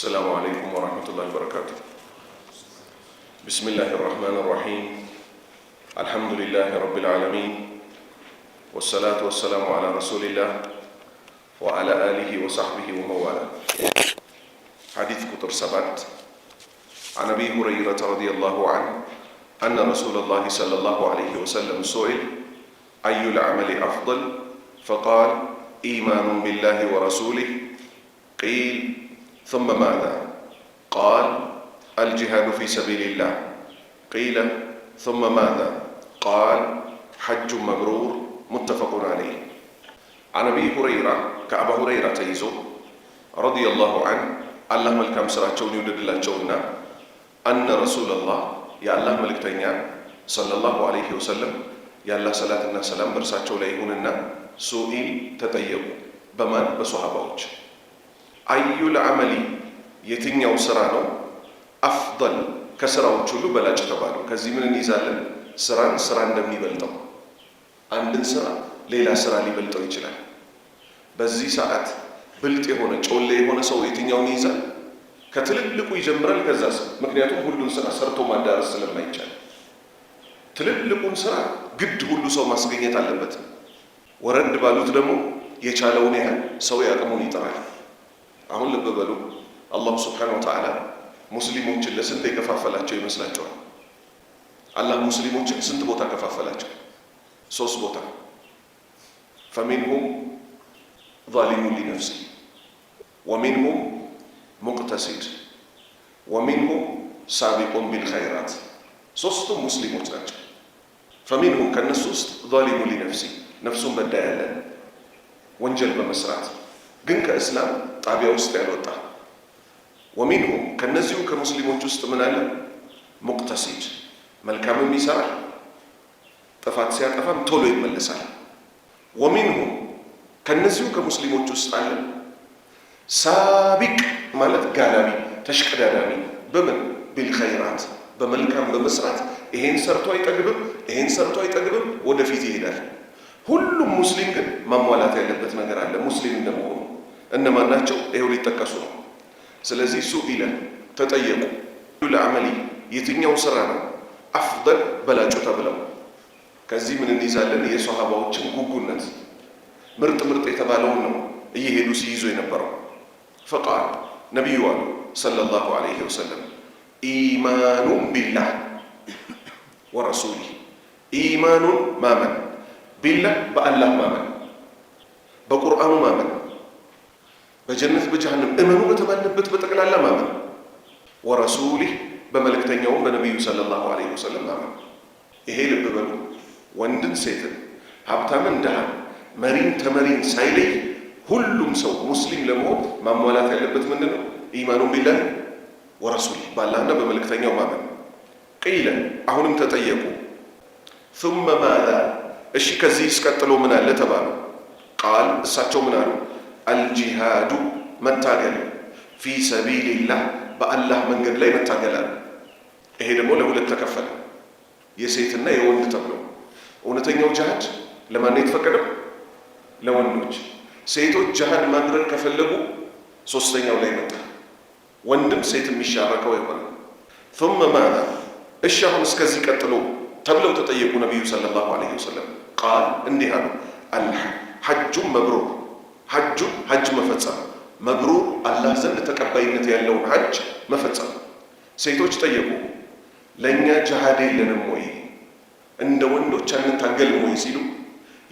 السلام عليكم ورحمة الله وبركاته. بسم الله الرحمن الرحيم. الحمد لله رب العالمين، والصلاة والسلام على رسول الله وعلى آله وصحبه وموالاه. حديث كتر سبت عن أبي هريرة رضي الله عنه أن رسول الله صلى الله عليه وسلم سئل أي العمل أفضل؟ فقال إيمان بالله ورسوله. قيل ثم ماذا؟ قال الجهاد في سبيل الله. قيل ثم ماذا؟ قال حج مبرور. متفق عليه. عن أبي هريرة كأبا هريرة تيزو رضي الله عنه الله ملكام سراتشون يولد الله جونا أن رسول الله يا الله ملك تنيا صلى الله عليه وسلم يا الله صلاة الناس سلام برساتشو ليهوننا سئل تطيبوا بمان بصحابوش አዩል አመሊ የትኛው ስራ ነው አፍደል ከስራዎች ሁሉ በላጭ ተባለው። ከዚህ ምን እንይዛለን? ስራ እንደሚበልጠው፣ አንድን ስራ ሌላ ስራ ሊበልጠው ይችላል። በዚህ ሰዓት ብልጥ የሆነ ጮሌ የሆነ ሰው የትኛውን ይይዛል? ከትልልቁ ይጀምራል። ከዛስ ምክንያቱም ሁሉን ስራ ሰርቶ ማዳረስ ስለማይቻል ትልልቁን ስራ ግድ ሁሉ ሰው ማስገኘት አለበት። ወረድ ባሉት ደግሞ የቻለውን ያህል ሰው ያቅሙን ይጥራል። አሁን ልብ በሉ፣ አላህ ሱብሓነሁ ወተዓላ ሙስሊሞችን ለስንት የከፋፈላቸው ይመስላችኋል? አላህ ሙስሊሞችን ስንት ቦታ ከፋፈላቸው? 3 ቦታ። ፈሚንሁም ዛሊሙን ሊነፍሲህ ወሚንሁም ሙቅተሲድ ወሚንሁም ሳቢቁን ቢልኸይራት። 3ቱም ሙስሊሞች ናቸው። ፈሚንሁም ከነሱ ውስጥ ዛሊሙን ሊነፍሲህ ነፍሱን በዳይ ያለ ወንጀል በመስራት ግን ከእስላም ጣቢያ ውስጥ ያልወጣ። ወሚንሁም ከነዚሁ ከሙስሊሞች ውስጥ ምን አለ? ሙቅተሲድ መልካምም ይሰራል፣ ጥፋት ሲያጠፋም ቶሎ ይመለሳል። ወሚንሁም ከነዚሁ ከሙስሊሞች ውስጥ አለ ሳቢቅ ማለት ጋላቢ፣ ተሽቀዳዳሚ። በምን? ቢልኸይራት በመልካም በመስራት ይሄን ሰርቶ አይጠግብም፣ ይሄን ሰርቶ አይጠግብም፣ ወደፊት ይሄዳል። ሁሉም ሙስሊም ግን ማሟላት ያለበት ነገር አለ። ሙስሊም እንደመሆኑ እነማን ናቸው? ይሄው ሊጠቀሱ ነው። ስለዚህ ሱኢለ ተጠየቁ፣ ለአመሊ የትኛው ስራ ነው አፍደል በላጩ ተብለው። ከዚህ ምን እንይዛለን? የሷሃባዎችን ጉጉነት ምርጥ የተባለውን ነው እየሄዱ ሲይዙ የነበረው። ፈቃል ነቢዩ አሉ ሰለላሁ ዐለይሂ ወሰለም ኢማኑን ቢላህ ወረሱሊህ። ኢማኑን ማመን፣ ቢላህ በአላህ ማመን፣ በቁርአኑ ማመን፣ በጀነት በጀሃነም እመኑ በተባለበት በጠቅላላ ማመን፣ ወረሱሊህ በመልእክተኛውም በነቢዩ ሰለላሁ ዐለይሂ ወሰለም ማመን። ይሄ ልብ በሉ ወንድን ሴትን፣ ሀብታምን ድሃን፣ መሪን ተመሪን ሳይለይ ሁሉም ሰው ሙስሊም ለመሆን ማሟላት ያለበት ምንድን ነው? ኢማኑን ቢላህ ወረሱሊህ በአላህና በመልእክተኛው ማመን። ቂለ አሁንም ተጠየቁ ثم ماذا? እሺ ከዚህ እስቀጥሎ ምን አለ ተባሉ። ቃል እሳቸው ምን አሉ? አልጂሃዱ መታገል፣ ፊ ሰቢልላህ በአላህ መንገድ ላይ መታገል አለ። ይሄ ደግሞ ለሁለት ተከፈለ፣ የሴትና የወንድ ተብሎ። እውነተኛው ጂሃድ ለማን የተፈቀደው? ለወንዶች። ሴቶች ጂሃድ ማድረግ ከፈለጉ ሶስተኛው ላይ መጣ፣ ወንድም ሴት የሚሻረከው ይሆናል። ثم ماذا? እሺ አሁን እስከዚህ ቀጥሎ ተብለው ተጠየቁ ነቢዩ ሰለላሁ ዐለይሂ ወሰለም። ቃል እንዲህ አሉ ሐጁ መብሩር፣ ሐጅ መፈጸም፣ መብሩር አላህ ዘንድ ተቀባይነት ያለውን ሐጅ መፈጸም። ሴቶች ጠየቁ ለእኛ ጅሃድ የለንም ወይ? እንደ ወንዶች አንታገልም ወይ ሲሉ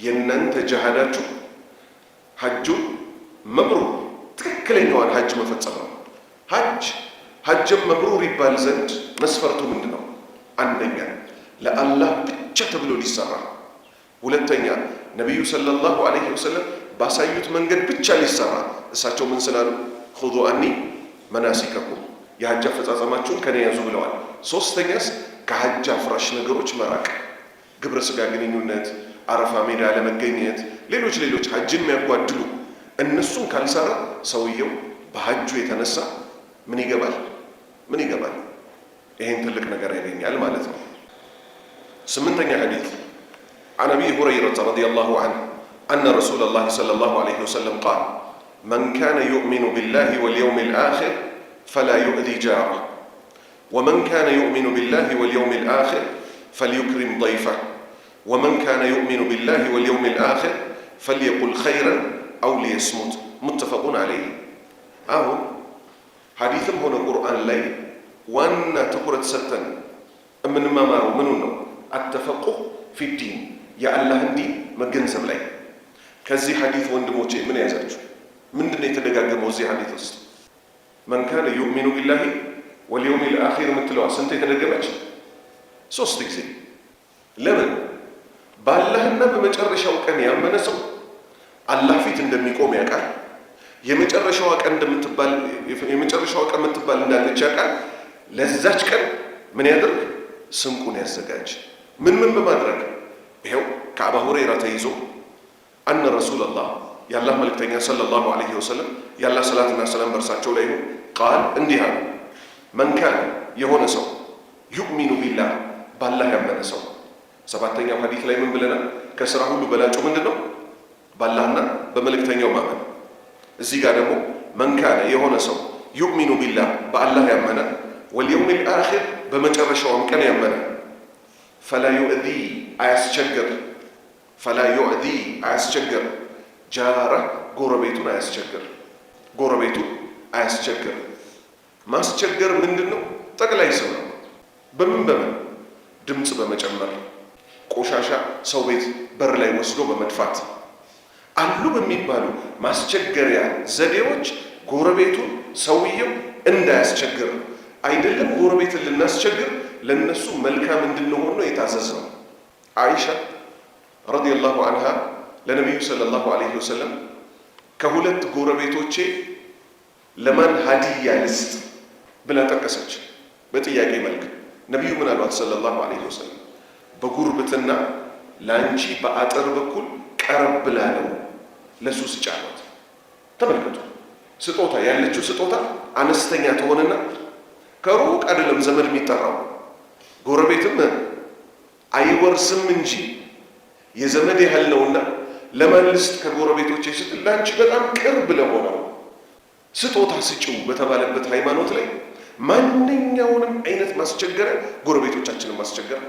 የእናንተ ጅሃዳችሁ ሐጁን መብሩር ትክክለኛዋን ሐጅ መፈጸም ነው። ሐጅም መብሩር ይባል ዘንድ መስፈርቱ ምንድን ነው? አንደኛ ለአላህ ብቻ ተብሎ ሊሰራ፣ ሁለተኛ ነቢዩ ሰለላሁ ዐለይሂ ወሰለም ባሳዩት መንገድ ብቻ ሊሰራ። እሳቸው ምን ስላሉ? ኹዙ አኒ መናሲከኩም የሐጅ አፈጻጸማችሁን ከኔ ያዙ ብለዋል። ሶስተኛስ ከሐጅ አፍራሽ ነገሮች መራቅ፣ ግብረ ስጋ ግንኙነት፣ አረፋ ሜዳ ለመገኘት፣ ሌሎች ሐጅን የሚያጓድሉ እነሱን ካልሰራ ሰውየው በሐጁ የተነሳ ምን ይገባል? ይሄን ትልቅ ነገር ያገኛል ማለት ነው። 8ኛ ሐዲስ عن أبي هريرة رضي الله عنه أن رسول الله صلى الله عليه وسلم قال من كان يؤمن بالله واليوم الآخر فلا يؤذي جاره ومن كان يؤمن بالله واليوم الآخر فليكرم ضيفه ومن كان يؤمن بالله واليوم الآخر فليقل خيرا أو ليصمت متفق عليه أهو حديثم هنا القرآن لي وانا تقرأ ستن من ما مارو منو التفقه في الدين يا الله الدين مجنزم لي كذي حديث وندموتشي من يزعج من دنيا تدقق موزي حديث است من كان يؤمن بالله واليوم الآخر مثلوا سنتي تدققش ሶስት ጊዜ ለምን ባላህና በመጨረሻው ቀን ያመነ ሰው አላህ ፊት እንደሚቆም ያውቃል። የመጨረሻው ቀን የምትባል እንዳለች ያውቃል። ለዛች ቀን ምን ያደርግ? ስንቁን ያዘጋጅ። ምን በማድረግ ይሄው ከአባ ሁረይራ ተይዞ አነ ረሱላላህ የአላህ መልእክተኛ ሰለላሁ ዐለይሂ ወሰለም የአላህ ሰላትና ሰላም በእርሳቸው ላይ ነው ቃል እንዲህ አሉ። መን ካነ የሆነ ሰው ዩእሚኑ ቢላህ ባላህ ያመነ ሰው። ሰባተኛው ሐዲስ ላይ ምን ብለናል? ከስራ ሁሉ በላጩ ምንድነው? ባላህና በመልእክተኛው ማመን። እዚህ ጋር ደግሞ መን ካነ የሆነ ሰው ዩእሚኑ ቢላህ በአላህ ያመነ ወልየውሚል አኺር በመጨረሻውም ቀን ያመነ ፈላ ዩእዚ አያስቸግር ጃራ ጎረቤቱን አያስቸግር። ማስቸገር ምንድነው? ጠቅላይ ስም ነው። በምን ድምፅ በመጨመር ቆሻሻ ሰው ቤት በር ላይ ወስዶ በመድፋት አሉ በሚባሉ ማስቸገሪያ ዘዴዎች ጎረቤቱን ሰውየው እንዳያስቸግር አይደለም። ጎረቤትን ልናስቸግር ለነሱ መልካም እንድንሆን ነው የታዘዝነው። አይሻ ረዲየላሁ ዐንሃ ለነብዩ ሰለላሁ ዐለይሂ ወሰለም ከሁለት ጎረቤቶቼ ለማን ሀዲያ ልስጥ ብላ ጠቀሰች በጥያቄ መልክ። ነቢዩ ምን አሏት ሰለላሁ ዐለይሂ ወሰለም? በጉርብትና ላንቺ በአጥር በኩል ቀረብ ላለው ለሱ ስጪ አሏት። ተመልከቱ፣ ስጦታ ያለችው ስጦታ አነስተኛ ትሆንና ከሩቅ አይደለም ዘመድ የሚጠራው ጎረቤትም አይወርስም እንጂ የዘመድ ያህል ነውና ለማን ልስጥ ከጎረቤቶቼ ስትል ላንቺ በጣም ቅርብ ለሆነው ስጦታ ስጪው በተባለበት ሃይማኖት ላይ ማንኛውንም አይነት ማስቸገር ጎረቤቶቻችንን ማስቸገር።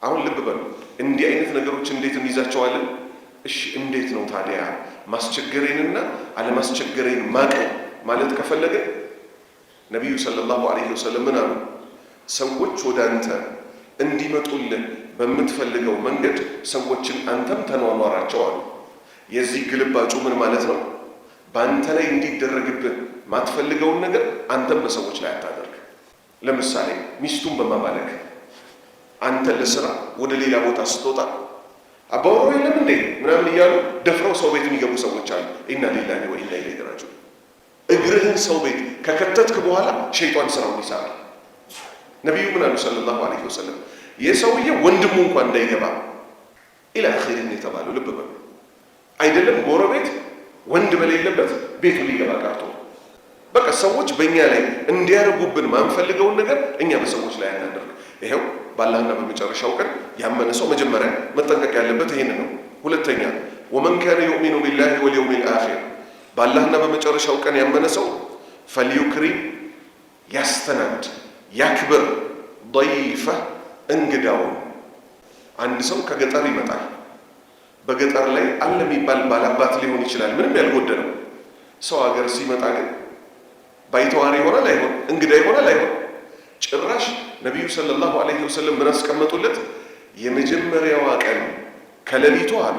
አሁን ልብ በሉ፣ እንዲህ አይነት ነገሮች እንዴት እንይዛቸዋለን? እሺ እንዴት ነው ታዲያ ማስቸገሬንና አለማስቸገሬን ማቀው ማለት ከፈለገ ነቢዩ ሰለላሁ ዐለይሂ ወሰለም ምን አሉ? ሰዎች ወደ አንተ እንዲመጡልን በምትፈልገው መንገድ ሰዎችን አንተም ተኗኗራቸው አሉ። የዚህ ግልባጩ ምን ማለት ነው? በአንተ ላይ እንዲደረግብህ ማትፈልገውን ነገር አንተም በሰዎች ላይ አታደርግ። ለምሳሌ ሚስቱን በማማለክ አንተ ለስራ ወደ ሌላ ቦታ ስትወጣ አባወራው የለም እንዴ ምናምን እያሉ ደፍረው ሰው ቤት የሚገቡ ሰዎች አሉ። ኢና ሊላሂ ወኢና ኢለይሂ ራጂዑን። እግርህን ሰው ቤት ከከተትክ በኋላ ሸይጣን ስራውን ይሰራል። ነቢዩ ምን አሉ ሰለላሁ ዐለይሂ ወሰለም? የሰውዬ ወንድሙ እንኳን እንዳይገባ ኢላ አኺሪን የተባለው ልብ በሉ። አይደለም ጎረቤት ወንድ በሌለበት ቤቱ ሊገባ ቀርቶ በቃ ሰዎች በእኛ ላይ እንዲያደርጉብን ማንፈልገውን ነገር እኛ በሰዎች ላይ አናደርግ። ይሄው ባላህና በመጨረሻው ቀን ያመነ ሰው መጀመሪያ መጠንቀቅ ያለበት ይሄን ነው። ሁለተኛ ወመን ካነ ዩእሚኑ ቢላሂ ወልየውሚል አኺር ባላህና በመጨረሻው ቀን ያመነ ሰው ፈልዩክሪም ያስተናግድ ያክብር ضيፈ እንግዳውን። አንድ ሰው ከገጠር ይመጣል። በገጠር ላይ አለ የሚባል ባላባት ሊሆን ይችላል፣ ምንም ያልጎደለው ሰው ሀገር ሲመጣ ግን ባይተዋር ይሆናል አይሆን፣ እንግዳ ይሆናል አይሆን። ጭራሽ ነቢዩ ሰለላሁ ዐለይሂ ወሰለም ምን አስቀመጡለት? የመጀመሪያዋ ቀን ከሌሊቱ አሉ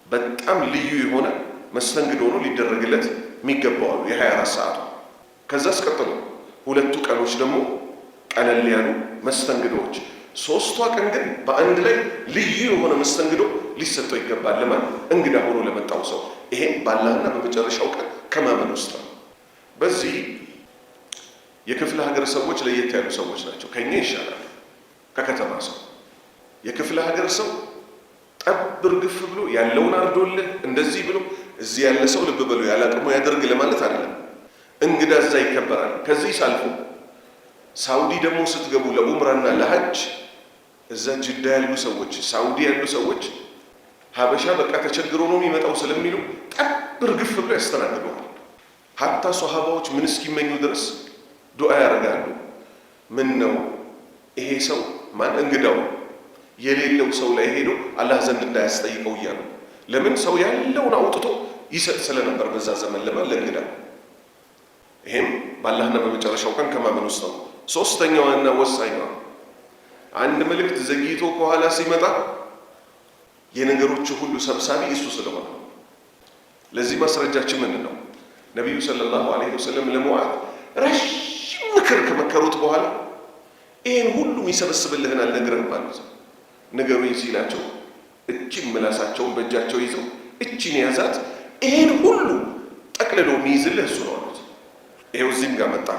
በጣም ልዩ የሆነ መስተንግዶ ነው ሊደረግለት የሚገባው አሉ፣ የ24 ሰዓቱ። ከዛ አስቀጥሎ ሁለቱ ቀኖች ደግሞ ቀለል ያሉ መስተንግዶዎች፣ ሶስቷ ቀን ግን በአንድ ላይ ልዩ የሆነ መስተንግዶ ሊሰጠው ይገባል። ለማን? እንግዳ ሆኖ ለመጣው ሰው። ይሄን ባላህና በመጨረሻው ቀን ከማመን ውስጥ ነው። በዚህ የክፍለ ሀገር ሰዎች ለየት ያሉ ሰዎች ናቸው። ከኛ ይሻላል ከከተማ ሰው። የክፍለ ሀገር ሰው ጠብ እርግፍ ብሎ ያለውን አርዶልህ እንደዚህ ብሎ እዚህ ያለ ሰው ልብ በሉ ያላቅሙ ያደርግ ለማለት አይደለም። እንግዳ እዛ ይከበራል። ከዚህ ሳልፎ ሳውዲ ደግሞ ስትገቡ ለኡምራና ለሐጅ እዛ ጅዳ ያሉ ሰዎች፣ ሳውዲ ያሉ ሰዎች ሀበሻ በቃ ተቸግሮ ነው የሚመጣው ስለሚሉ ጠብ እርግፍ ብሎ ያስተናግደዋል። ሀታ ሶሃባዎች ምን እስኪመኙ ድረስ ዱዓ ያደርጋሉ። ምን ነው ይሄ ሰው ማን እንግዳው የሌለው ሰው ላይ ሄዶ አላህ ዘንድ እንዳያስጠይቀው እያሉ። ለምን ሰው ያለውን አውጥቶ ይሰጥ ስለነበር በዛ ዘመን ለእንግዳ። ይሄም በአላህና በመጨረሻው ቀን ከማመን ውስጥ ነው። ሶስተኛዋና ወሳኛዋ አንድ መልእክት ዘግይቶ ከኋላ ሲመጣ የነገሮቹ ሁሉ ሰብሳቢ እሱ ስለሆነ። ለዚህ ማስረጃችን ምንድን ነው? ነቢዩ ሰለላሁ ዐለይሂ ወሰለም ለሙዓዝ ረዥም ምክር ከመከሩት በኋላ ይህን ሁሉ የሚሰበስብልህን አልነግርህም አሉት። ንገሩኝ ሲላቸው እቺን ምላሳቸውን በእጃቸው ይዘው እቺን ያዛት፣ ይህን ሁሉ ጠቅልሎ የሚይዝልህ እሱ ነው አሉት። ይሄው እዚህም ጋር መጣ።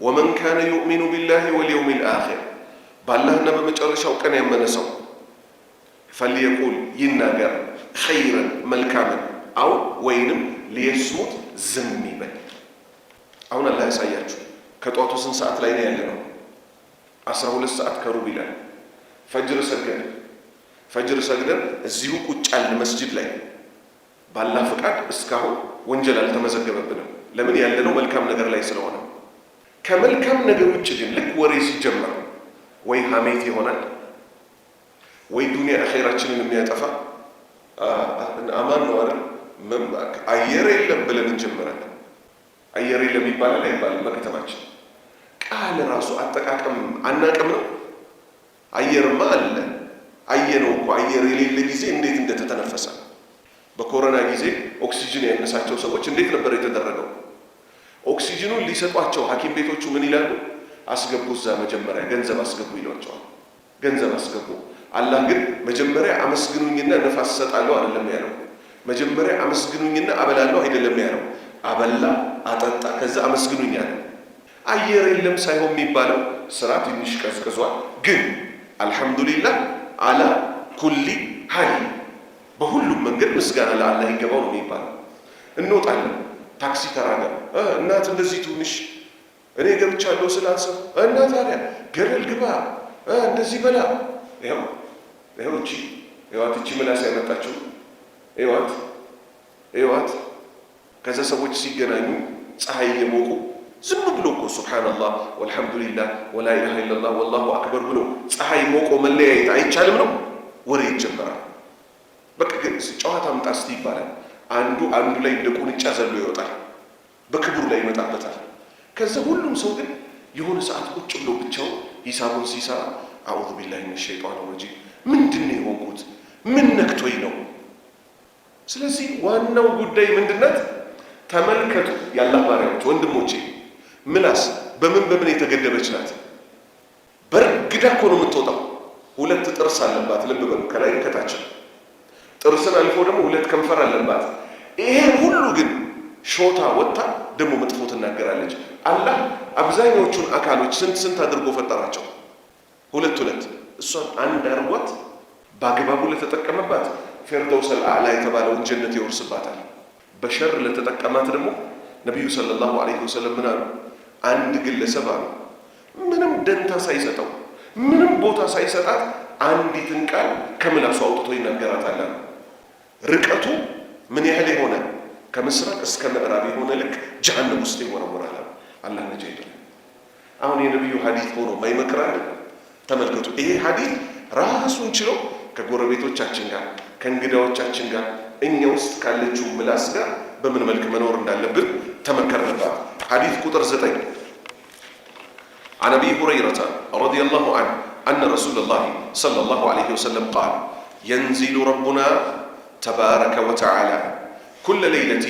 ወመን ካነ ዩእሚኑ ቢላሂ ወልየውሚል አኺር፣ በአላህና በመጨረሻው ቀን ያመነ ሰው ፈልየቁል ይናገር፣ ኸይረን መልካምን፣ አው ወይንም ሊየስሙት ዝም ይበል። አሁን አላህ ያሳያችሁ ከጧቱ ስንት ሰዓት ላይ ነው ያለ ነው? 12 ሰዓት ከሩብ ይላል። ፈጅር ሰግደን እዚሁ ቁጭ ያልን መስጂድ ላይ ባላህ ፍቃድ እስካሁን ወንጀል አልተመዘገበብንም። ለምን? ያለነው መልካም ነገር ላይ ስለሆነ። ከመልካም ነገር ውጭ ግን ልክ ወሬ ሲጀመር ወይ ሐሜት ይሆናል ወይ ዱንያ አኼራችንን የሚያጠፋ አማን ነው አይደል? አየር የለም ብለን እንጀምራለን። አየር የለም ይባላል አይባልም? በከተማችን ቃል ራሱ አጠቃቀም አናቅም ነው። አየርማ አለ። አየነው እኮ አየር የሌለ ጊዜ እንዴት እንደተተነፈሰ። በኮሮና ጊዜ ኦክሲጅን ያነሳቸው ሰዎች እንዴት ነበር የተደረገው? ኦክሲጅኑን ሊሰጧቸው ሐኪም ቤቶቹ ምን ይላሉ? አስገቡ፣ እዛ መጀመሪያ ገንዘብ አስገቡ ይሏቸዋል። ገንዘብ አስገቡ። አላህ ግን መጀመሪያ አመስግኑኝና ነፋስ እሰጣለሁ አይደለም ያለው። መጀመሪያ አመስግኑኝና አበላለሁ አይደለም ያለው። አበላ፣ አጠጣ፣ ከዛ አመስግኑኝ አለ። አየር የለም ሳይሆን የሚባለው ስራ ትንሽ ቀዝቅዟል፣ ግን አልሐምዱሊላህ አላ ኩሊ ሀል፣ በሁሉም መንገድ ምስጋና ለአላህ ይገባው ነው የሚባለው። እንወጣለን፣ ታክሲ ተራጋ እናት እንደዚህ ትንሽ እኔ ገብቻለሁ ስላልሰው እና ታዲያ ገደል ግባ እንደዚህ በላ። ይኸው እቺ ምላስ ያመጣችው ይዋት። ከዛ ሰዎች ሲገናኙ ፀሐይ እየሞቁ ዝም ብሎ እኮ ሱብሓነላህ ወልሐምዱሊላህ ወላ ኢላሃ ኢለላህ ወላሁ አክበር ብሎ ፀሐይ ሞቆ መለያየት አይቻልም ነው። ወሬ ይጀምራል። በቃ ግን ጨዋታ አምጣ እስቲ ይባላል። አንዱ ላይ እንደ ቁንጫ ዘሎ ይወጣል፣ በክብሩ ላይ ይመጣበታል። ከዛ ሁሉም ሰው ግን የሆነ ሰዓት ቁጭ ብሎ ብቻው ሂሳቡን ሲሰራ አዑዙ ቢላሂ ሚነ ሸይጣን ረጂም፣ ምንድን ነው የሆንኩት? ምን ነክቶኝ ነው? ስለዚህ ዋናው ጉዳይ ምንድነት? ተመልከቱ የአላህ ባሪያዎች ወንድሞቼ፣ ምላስ በምን የተገደበች ናት? በርግዳ እኮ ነው የምትወጣው። 2 ጥርስ አለባት። ልብ በሉ፣ ከላይ ከታች ጥርስን አልፎ ደግሞ 2 ከንፈር አለባት። ይሄ ሁሉ ግን ሾታ ወጣ ደግሞ መጥፎ ትናገራለች። አላህ አብዛኞቹን አካሎች ስንት አድርጎ ፈጠራቸው? 2 እሷን አንድ አርጓት በአግባቡ ለተጠቀመባት ፊርደውሰል አዕላ የተባለውን ጀነት ይወርስባታል። በሸር ለተጠቀማት ደግሞ ነቢዩ ሰለላሁ ዐለይሂ ወሰለም ምን አሉ? አንድ ግለሰብ አሉ ምንም ደንታ ሳይሰጠው ምንም ቦታ ሳይሰጣት አንዲትን ቃል ከምላሱ አውጥቶ ይናገራታል። ርቀቱ ምን ያህል የሆነ ከምስራቅ እስከ ምዕራብ የሆነ ልክ ጀሃነም ውስጥ ይወረወራል። አላህ ነጃ ይበል። አሁን የነቢዩ ሐዲስ ሆኖ ማይመክራል? ተመልከቱ። ይሄ ሐዲስ ራሱን ችሎ ከጎረቤቶቻችን ጋር ከእንግዳዎቻችን ጋር እኛ ውስጥ ካለችው ምላስ ጋር በምን መልክ መኖር እንዳለብን ተመከርንባት። ሐዲስ ቁጥር 9 عن أبي هريرة رضي الله عنه أن رسول الله صلى الله عليه وسلم قال ينزل ربنا تبارك وتعالى كل ليلة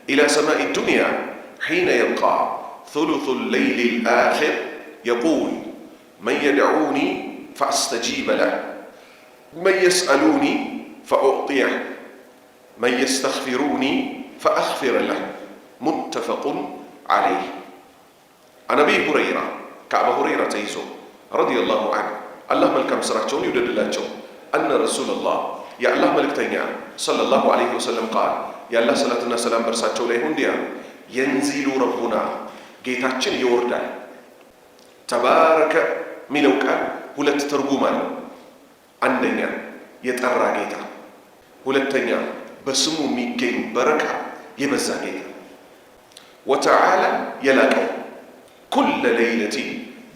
إلى سماء الدنيا حين يبقى ثلث الليل الآخر يقول من يدعوني فأستجيب له من يسألوني فأعطيه من يستغفروني فأغفر له متفق عليه. عن أبي هريرة كأبا هريرة تيزو رضي الله عنه الله ملكم سرعتون يودد الله أن رسول الله يا الله ملك تينيا صلى الله عليه وسلم قال يا الله صلاتنا سلام برساتشو ليهون ديا ينزل ربنا جيتاتشن يوردا تبارك ملوكا ሁለት ትርጉም አለው። አንደኛ የጠራ ጌታ፣ ሁለተኛ በስሙ የሚገኝ በረካ የበዛ ጌታ። ወተዓላ የላቀው ኩለ ለይለቲ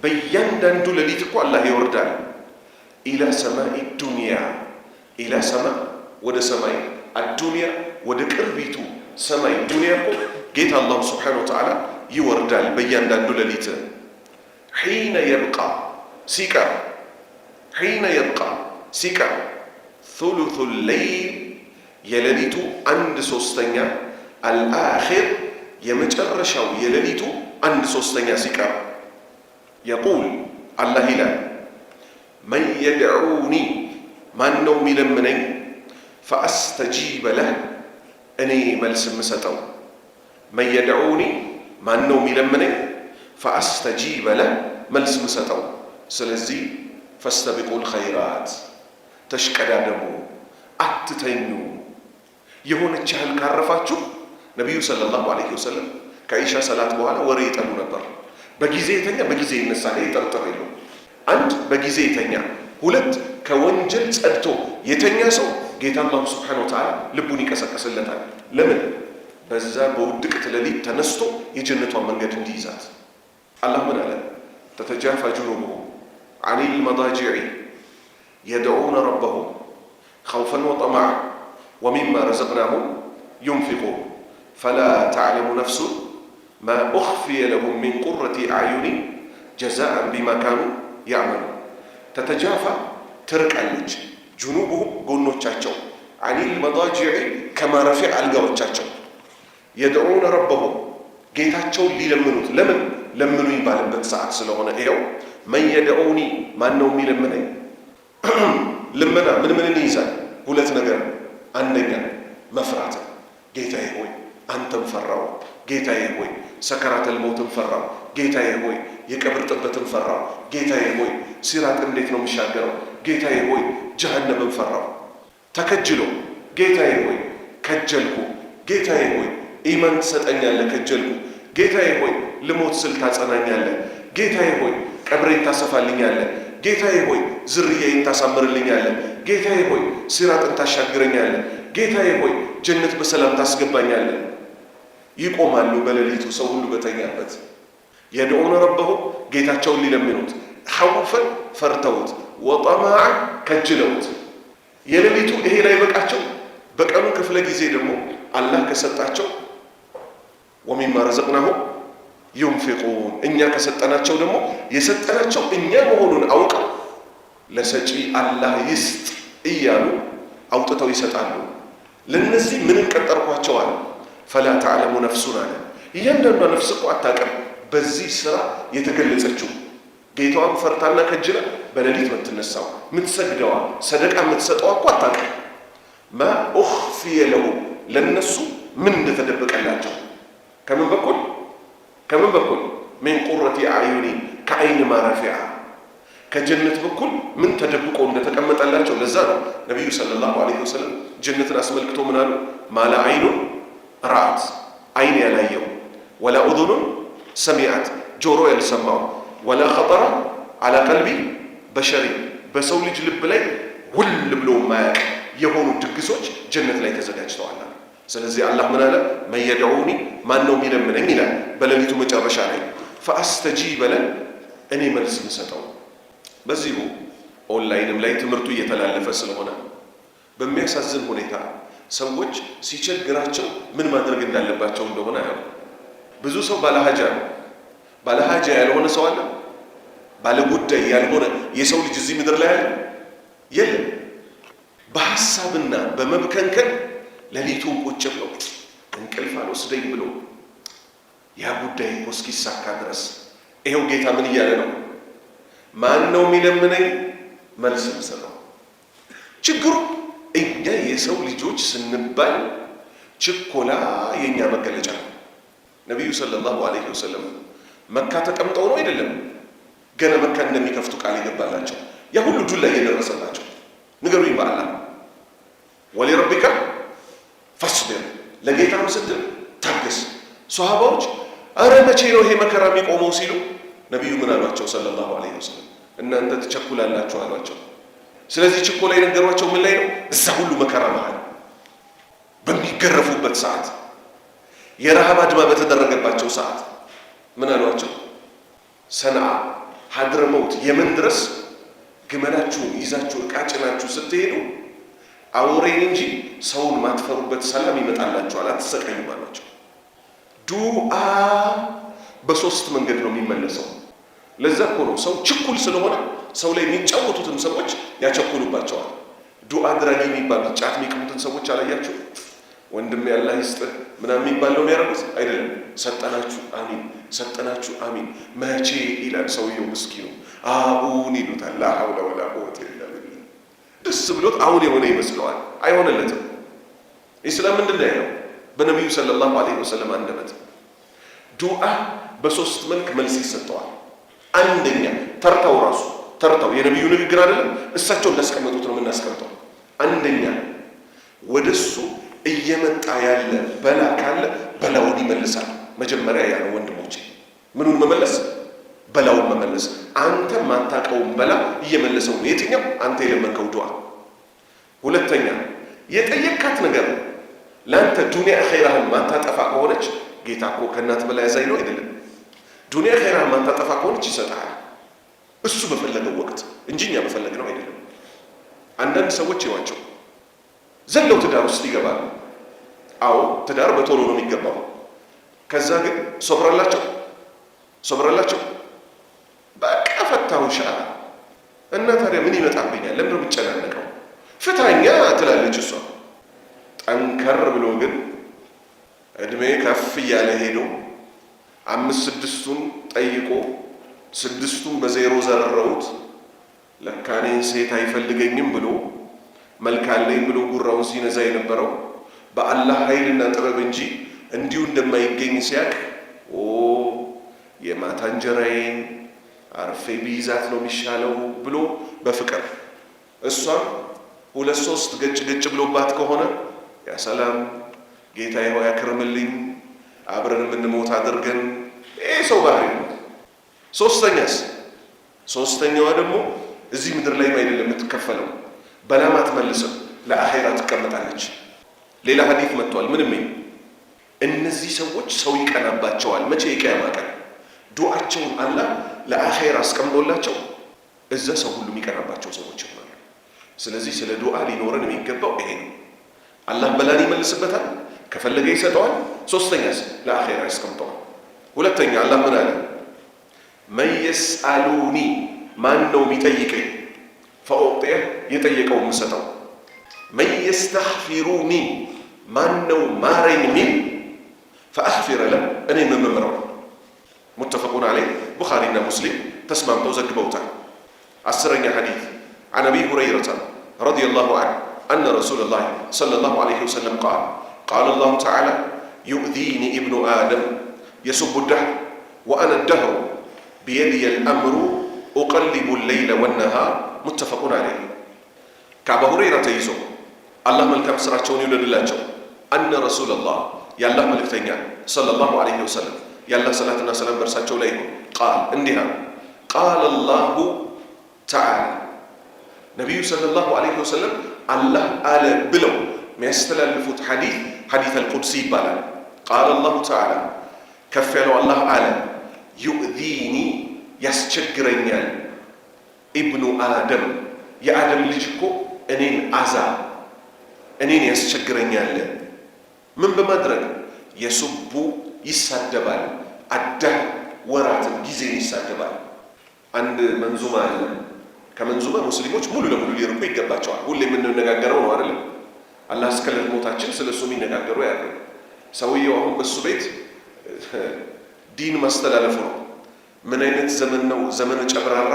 በእያንዳንዱ ሌሊት እኮ አላህ ይወርዳል። ኢላ ሰማኢ ዱንያ ኢላ ሰማ ወደ ሰማይ አዱንያ ወደ ቅርቢቱ ሰማይ ዱንያ እኮ ጌታ አላሁ ስብሓነሁ ወተዓላ ይወርዳል በእያንዳንዱ ሌሊት። ሒነ የብቃ ሲቀር ሒነ የብቃ ሲቀር ثلث الليل የሌሊቱ 1/3 አልአኺር የመጨረሻው የሌሊቱ 1/3 ሲቀር የቁል አላህ ይላል መን የድዑኒ ማን ነው የሚለምነኝ ፈአስተጂበ ለህ እኔ መልስ የምሰጠው። መን የድዑኒ ማን ነው የሚለምነኝ ፈአስተጂበ ለህ መልስ የምሰጠው። ስለዚህ ፈስተቢቁል ኸይራት ተሽቀዳደሙ፣ አትተኙ። የሆነች ያህል ካረፋችሁ ነቢዩ ሰለላሁ ዐለይሂ ወሰለም ከኢሻ ሰላት በኋላ ወሬ ይጠሉ ነበር። በጊዜ የተኛ በጊዜ ይነሳል። ይሄ ጠርጥር የለውም። አንድ በጊዜ የተኛ፣ ሁለት ከወንጀል ጸድቶ የተኛ ሰው ጌታ አላሁ ስብሓነሁ ወተዓላ ልቡን ይቀሰቅስለታል። ለምን? በዛ በውድቅት ሌሊት ተነስቶ የጀነቷን መንገድ እንዲይዛት። አላህ ምን አለ? ተተጃፋ ጁኑቡሁም ዐኒል መዳጂዕ የድዑነ ረበሁም ኸውፈን ወጠመዐን ወሚማ ረዘቅናሁም ዩንፊቁን ፈላ ተዕለሙ ነፍሱን ማ ኡኽፊየ ለሁም ሚን ቁረቲ አዕዩኒን ጀዛአን ቢማ ካኑ ያዕመሉን። ተተጃፋ ትርቃለች፣ ጁኑቡሁም ጎኖቻቸው፣ ዐኒል መዳጂዕ ከማረፊያ አልጋዎቻቸው፣ የድዑነ ረበሁም ጌታቸውን ሊለምኑት። ለምን ለምኑ ይባልበት ሰዓት ስለሆነ ይኸው መን የድዑኒ ማን ነው የሚለምነኝ? ልመና ምን ምንን ይይዛል? ሁለት ነገር። አንደኛ መፍራት፣ ጌታዬ ሆይ አንተን ፈራው፣ ጌታዬ ሆይ ሰከራተል መውትን ፈራው፣ ጌታዬ ሆይ የቀብር ጥበትን ፈራው፣ ጌታዬ ሆይ ሲራጥ እንዴት ነው የሚሻገረው፣ ጌታዬ ሆይ ጀሃነምን ፈራው። ተከጅሎ ጌታዬ ሆይ ከጀልኩ፣ ጌታዬ ሆይ ኢማን ትሰጠኛለህ ከጀልኩ፣ ጌታዬ ሆይ ልሞት ስል ታጸናኛለህ፣ ጌታዬ ሆይ ቀብሬን ታሰፋልኛለህ፣ ጌታዬ ሆይ ዝርያዬን ታሳምርልኛለህ፣ ጌታዬ ሆይ ሲራጥን ታሻግረኛለህ፣ ጌታዬ ሆይ ጀነት በሰላም ታስገባኛለህ። ይቆማሉ በሌሊቱ ሰው ሁሉ በተኛበት። የድዑነ ረበሁም ጌታቸውን ሊለምኑት፣ ኸውፈን ፈርተውት፣ ወጠመዐን ከጅለውት። የሌሊቱ ይሄ ላይ በቃቸው። በቀኑ ክፍለ ጊዜ ደግሞ አላህ ከሰጣቸው ወሚማ ረዘቅናሁም ዩንፊቁን እኛ ከሰጠናቸው ደግሞ የሰጠናቸው እኛ መሆኑን አውቀው ለሰጪ አላህ ይስጥ እያሉ አውጥተው ይሰጣሉ። ለነዚህ ምንን ቀጠርኳቸዋል? ፈላ ተዕለሙ ነፍሱን አለ። እያንዳንዷ ነፍስ እኮ አታውቅም በዚህ ስራ የተገለጸችው። ጌታዋን ፈርታና ከጅላ በሌሊት ምትነሳው ምትሰግደዋ ሰደቃ የምትሰጠዋ እኮ አታውቅም። ማ ኡኽፊየ ለሁም ለነሱ ምን እንደተደበቀላቸው ከምን በኩል ሚን ቁረቲ አዕዩኒ ከአይን ማረፊያ ከጀነት በኩል ምን ተደብቆ እንደተቀመጠላቸው። ለዛ ነው ነቢዩ ሰለላሁ ዐለይሂ ወሰለም ጀነትን አስመልክቶ ምን አሉ? ማላ አይኑን ረአት አይን ያላየው፣ ወላ ኡዙኑን ሰሚዐት ጆሮ ያልሰማው፣ ወላ ኸጠረ አላ ቀልቢ በሸሪ በሰው ልጅ ልብ ላይ ውል ብሎ ማያቅ የሆኑ ድግሶች ጀነት ላይ ተዘጋጅተዋል። ስለዚህ አላህ ምን አለ? መን የድዑኒ ማን ነው የሚለምነኝ ይላል በሌሊቱ መጨረሻ ላይ። ፈአስተጂበ ለህ እኔ መልስ የምሰጠው። በዚሁ ኦንላይንም ላይ ትምህርቱ እየተላለፈ ስለሆነ በሚያሳዝን ሁኔታ ሰዎች ሲቸግራቸው ምን ማድረግ እንዳለባቸው እንደሆነ አያውቁም። ብዙ ሰው ባለሀጃ ነው። ባለሀጃ ያልሆነ ሰው አለ? ባለጉዳይ ያልሆነ የሰው ልጅ እዚህ ምድር ላይ አለ? የለም። በሐሳብና በመብከንከን ሌሊቱን ቁጭ ብሎ እንቅልፍ አልወስደኝ ብሎ ያ ጉዳይ እኮ እስኪሳካ ድረስ ይኸው ጌታ ምን እያለ ነው? ማን ነው የሚለምነኝ? መልስ የምሰጠው። ችግሩ እኛ የሰው ልጆች ስንባል ችኮላ የእኛ መገለጫ ነው። ነቢዩ ሰለላሁ ዐለይሂ ወሰለም መካ ተቀምጠው ነው አይደለም ገና መካ እንደሚከፍቱ ቃል ይገባላቸው። ያ ሁሉ ዱላ እየደረሰላቸው ንገሩኝ በአላህ ወሊረቢከ ፈስቢር ለጌታም ስትል ታገስ። ሷሃባዎች አረ መቼ ነው ይሄ መከራ የሚቆመው ሲሉ ነቢዩ ምን አሏቸው? ሰለላሁ ዐለይሂ ወሰለም እናንተ ትቸኩላላችሁ አሏቸው። ስለዚህ ችኮላ የነገሯቸው ምን ላይ ነው? እዛ ሁሉ መከራ መሃል በሚገረፉበት ሰዓት፣ የረሃብ አድማ በተደረገባቸው ሰዓት ምን አሏቸው? ሰንዓ፣ ሀድረመውት፣ የመን ድረስ ግመላችሁን ይዛችሁ ዕቃ ጭናችሁ ስትሄዱ አውሬን እንጂ ሰውን ማትፈሩበት ሰላም ይመጣላችኋል፣ አትሰቃዩ አሏቸው። ዱዓ በሶስት መንገድ ነው የሚመለሰው። ለዛ እኮ ነው ሰው ችኩል ስለሆነ ሰው ላይ የሚጫወቱትን ሰዎች ያቸኩሉባቸዋል። ዱዓ አድራጊ የሚባሉት ጫት የሚቅሙትን ሰዎች አላያችሁ? ወንድም ያላህ ይስጥህ ምናምን የሚባል ነው የሚያደርጉት አይደለም። ሰጠናችሁ አሚን፣ ሰጠናችሁ አሚን። መቼ ይላል ሰውየው ምስኪኑ። አሁን ይሉታል። ላ ሐውለ ወላ ቁወተ ኢላ ቢላህ። ደስ ብሎት አሁን የሆነ ይመስለዋል። አይሆንለትም። ኢስላም ምንድን ነው ያለው? በነቢዩ ሰለላሁ ዐለይሂ ወሰለም አንደበት ዱዓ በሶስት መልክ መልስ ይሰጠዋል። አንደኛ ተርታው ራሱ ተርታው የነቢዩ ንግግር አይደለም፣ እሳቸው እንዳስቀመጡት ነው የምናስቀምጠው። አንደኛ ወደሱ እየመጣ ያለ በላ ካለ በላውን ይመልሳል። መጀመሪያ ያለው ወንድሞቼ ምኑን መመለስ? በላውን መመለስ። አንተ ማታቀውን በላ እየመለሰው ነው። የትኛው? አንተ የለመንከው ዱዓ። ሁለተኛ የጠየካት ነገር ለአንተ ዱንያ ኸይራህን ማታጠፋ ከሆነች ጌታ እኮ ከእናት በላይ ያዛኝ ነው አይደለም? ዱንያ ኸይራህን ማታጠፋ ከሆነች ይሰጣል እሱ በፈለገው ወቅት እንጂ እኛ በፈለግነው አይደለም። አንዳንድ ሰዎች ይዋቸው ዘለው ትዳር ውስጥ ይገባሉ። አዎ ትዳር በቶሎ ነው የሚገባው። ከዛ ግን ሶብራላቸው በቃ ፈታውሻ እና ታዲያ ምን ይመጣብኛል? ለምን ነው የምጨናነቀው? ፍታኛ ትላለች እሷ። ጠንከር ብሎ ግን እድሜ ከፍ እያለ ሄዶ 5-6ቱን ጠይቆ 6ቱን በዜሮ ዘረረውት ለካኔን ሴት አይፈልገኝም ብሎ መልካለኝ ብሎ ጉራውን ሲነዛ የነበረው በአላህ ኃይልና ጥበብ እንጂ እንዲሁ እንደማይገኝ ሲያቅ የማታ እንጀራዬን አርፌ ቢይዛት ነው የሚሻለው ብሎ በፍቅር እሷም 2-3 ገጭ ብሎባት ከሆነ ያ ሰላም ጌታዬ ሆይ ያክርምልኝ አብረን የምንሞት አድርገን። ይሄ ሰው ባህሪ ነው። ሶስተኛዋ ደግሞ እዚህ ምድር ላይ አይደለም የምትከፈለው፣ በላም አትመልስም፣ ለአኼራ ትቀመጣለች። ሌላ ሐዲስ መጥቷል። ምንም እነዚህ ሰዎች ሰው ይቀናባቸዋል። መቼ? የቂያማ ቀን ዱዓቸውን አላህ ለአኼራ አስቀምጦላቸው እዛ ሰው ሁሉ የሚቀናባቸው ሰዎች ይሆናሉ። ስለዚህ ስለ ዱዓ ሊኖረን የሚገባው ይሄ ነው። አላህ በላን ይመልስበታል፣ ከፈለገ ይሰጠዋል። ሶስተኛስ ለአኼራ ያስቀምጠዋል። ሁለተኛ አላህ ምን አለ? መን የስአሉኒ ማን ነው የሚጠይቀኝ? ፈኡዕጢየ የጠየቀው የምሰጠው። መን የስተግፊሩኒ ማን ነው ማረኝ ሚል ፈአግፊረ ለሁ እኔ የምምረው። ሙተፈቁን ዐለይህ ቡኻሪና ሙስሊም ተስማምተው ዘግበውታል። 10ኛ ሐዲስ عن أبي هريرة رضي الله عنه أن رسول الله صلى الله عليه وسلم قال الله تعالى يؤذيني ابن آدم يسب الدهر وأنا الدهر بيدي الأمر أقلب الليل والنهار متفق عليه. كأبو هريرة يزو الله ملك مسراتشون يولد الله أن رسول الله يالله ملك تنيان صلى الله عليه وسلم يالله صلاة الله سلام برساتشون ليه قال إنها قال الله تعالى ነቢዩ ሰለላሁ ዐለይሂ ወሰለም አላህ አለ ብለው የሚያስተላልፉት ሐዲስ አልቁድሲ ይባላል። ቃለ አላሁ ተዓላ ከፍ ያለው አላህ አለ ዩእዚኒ ያስቸግረኛል፣ ኢብኑ አደም የአደም ልጅ እኮ እኔን ያስቸግረኛል። ምን በማድረግ? የሱቡ ይሳደባል፣ አዳህ ወራትን ጊዜን ይሳደባል። አንድ መንዙማ አለ። ከመንዙማ ሙስሊሞች ሙሉ ለሙሉ ሊርቁ ይገባቸዋል። ሁሌ የምንነጋገረው ነው አይደለም? አላህ እስከለት ሞታችን ስለሱ የሚነጋገሩ ያለ ሰውየው አሁን በሱ ቤት ዲን ማስተላለፉ ነው። ምን አይነት ዘመን ነው? ዘመነ ጨብራራ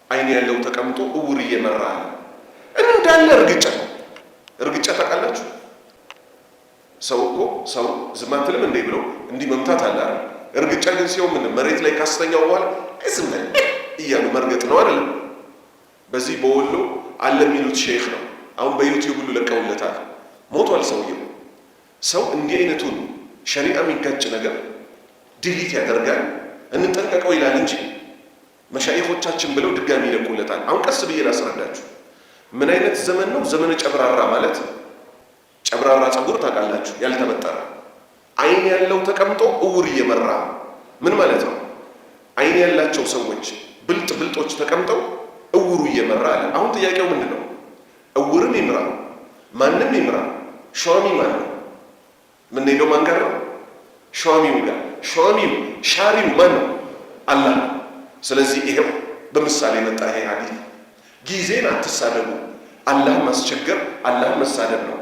አይን ያለው ተቀምጦ እውር እየመራ እንዳለ እርግጫ ታውቃላችሁ? ሰው እኮ ሰው ዝም አትልም እንዴ ብሎ እንዲህ መምታት አለ አይደል? እርግጫ ግን ሲሆን ምን መሬት ላይ ካስተኛው በኋላ ዝም እያሉ መርገጥ ነው አይደለም? በዚህ በወሎ አለ የሚሉት ሼክ ነው። አሁን በዩቲዩብ ሁሉ ለቀውለታል። ሞቷል ሰውየው። ሰው እንዲህ አይነቱን ሸሪዓ የሚጋጭ ነገር ዲሊት ያደርጋል። እንጠንቀቀው ይላል እንጂ መሻይኾቻችን ብለው ድጋሚ ይለቁለታል። አሁን ቀስ ብዬ ላስረዳችሁ ምን አይነት ዘመን ነው። ዘመነ ጨብራራ ማለት ጨብራራ ፀጉር ታውቃላችሁ? ያልተበጠረ አይን ያለው ተቀምጦ እውር እየመራ ምን ማለት ነው? አይን ያላቸው ሰዎች ብልጦች ተቀምጠው እውሩ እየመራ አለ። አሁን ጥያቄው ምንድን ነው? እውርን ይምራ ማንም ይምራ፣ ሿሚ ማን ነው? የምንሄደው ማን ጋር ነው? ሿሚው ጋር። ሿሚው ሻሪው ማን ነው? አላህ። ስለዚህ ይሄው በምሳሌ መጣ ይሄ ሐዲስ። ጊዜን አትሳደቡ፣ አላህ ማስቸገር አላህ መሳደብ ነው።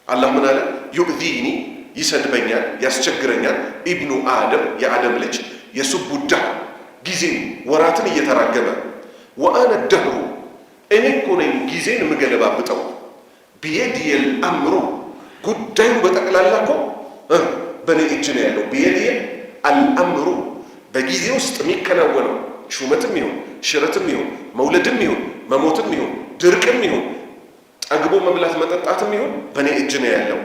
አላህ ምን አለ? ዩእዚኒ ይሰድበኛል፣ ያስቸግረኛል፣ ኢብኑ አደም የአደም ልጅ የሱቡዳ ጊዜን ወራትን እየተራገመ ወአነ ደህሩ እኔ እኮ ነኝ ጊዜን የምገለባብጠው፣ ቢየዲየል አምሩ ጉዳዩ በጠቅላላ እኮ በእኔ እጅ ነው ያለው። ቢየዲየል አልአምሩ በጊዜ ውስጥ የሚከናወነው ሹመትም ይሁን ሽረትም ይሁን መውለድም ይሁን መሞትም ይሁን ድርቅም ይሁን ጠግቦ መብላት መጠጣትም ይሁን በእኔ እጅ ነው ያለው።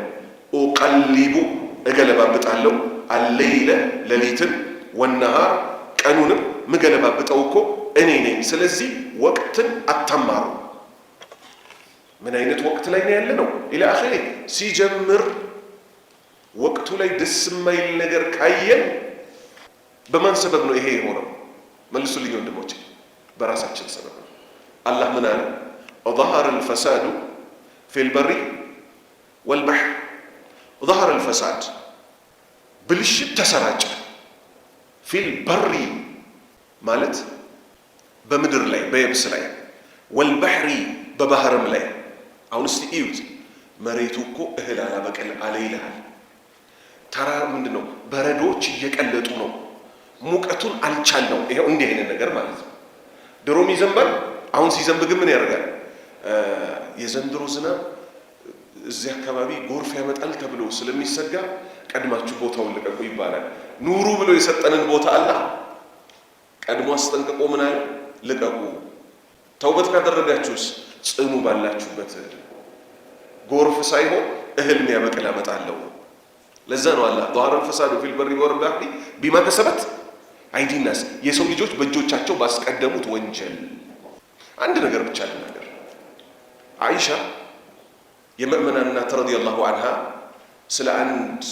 ኡቀሊቡ እገለባብጣለሁ፣ አለይለ ሌሊትን፣ ወነሃር ቀኑንም ምገለባብጠው እኮ እኔ ነኝ። ስለዚህ ወቅትን አታማሩ። ምን አይነት ወቅት ላይ ነው ያለ ነው? ኢላ አኺሪ ሲጀምር ወቅቱ ላይ ደስ የማይል ነገር ካየን በማን ሰበብ ነው ይሄ የሆነው? መልሱልኝ ወንድሞቼ፣ በራሳችን ሰበብ ነው። አላህ ምን አለ? ظهر الفساد في البر والبحر ظهر الفساد ብልሽት ተሰራጨ። ፊል በሪ ማለት በምድር ላይ በየብስ ላይ፣ ወልባሕሪ በባህርም ላይ። አሁን እስቲ እዩት፣ መሬቱ እኮ እህል አላበቀል አለ ይልሃል። ተራ ምንድን ነው? በረዶች እየቀለጡ ነው። ሙቀቱን አልቻልነው። ይኸው እንዲህ አይነት ነገር ማለት ነው። ድሮም ይዘንባል። አሁን ሲዘንብ ግን ምን ያደርጋል? የዘንድሮ ዝናብ እዚህ አካባቢ ጎርፍ ያመጣል ተብሎ ስለሚሰጋ ቀድማችሁ ቦታውን ልቀቁ ይባላል። ኑሩ ብሎ የሰጠንን ቦታ አላህ ቀድሞ አስጠንቅቆ ምን አለ? ልቀቁ። ተውበት ካደረጋችሁስ ጽኑ ባላችሁበት። ጎርፍ ሳይሆን እህል የሚያበቅል አመጣለሁ። ለዛ ነው አላህ ظهر الفساد في البر والبحر بما كسبت أيدي الناس የሰው ልጆች በእጆቻቸው ባስቀደሙት ወንጀል። አንድ ነገር ብቻ ልናገር። አይሻ የመእመናን እናት ረዲየላሁ ዐንሃ ስለ አንድ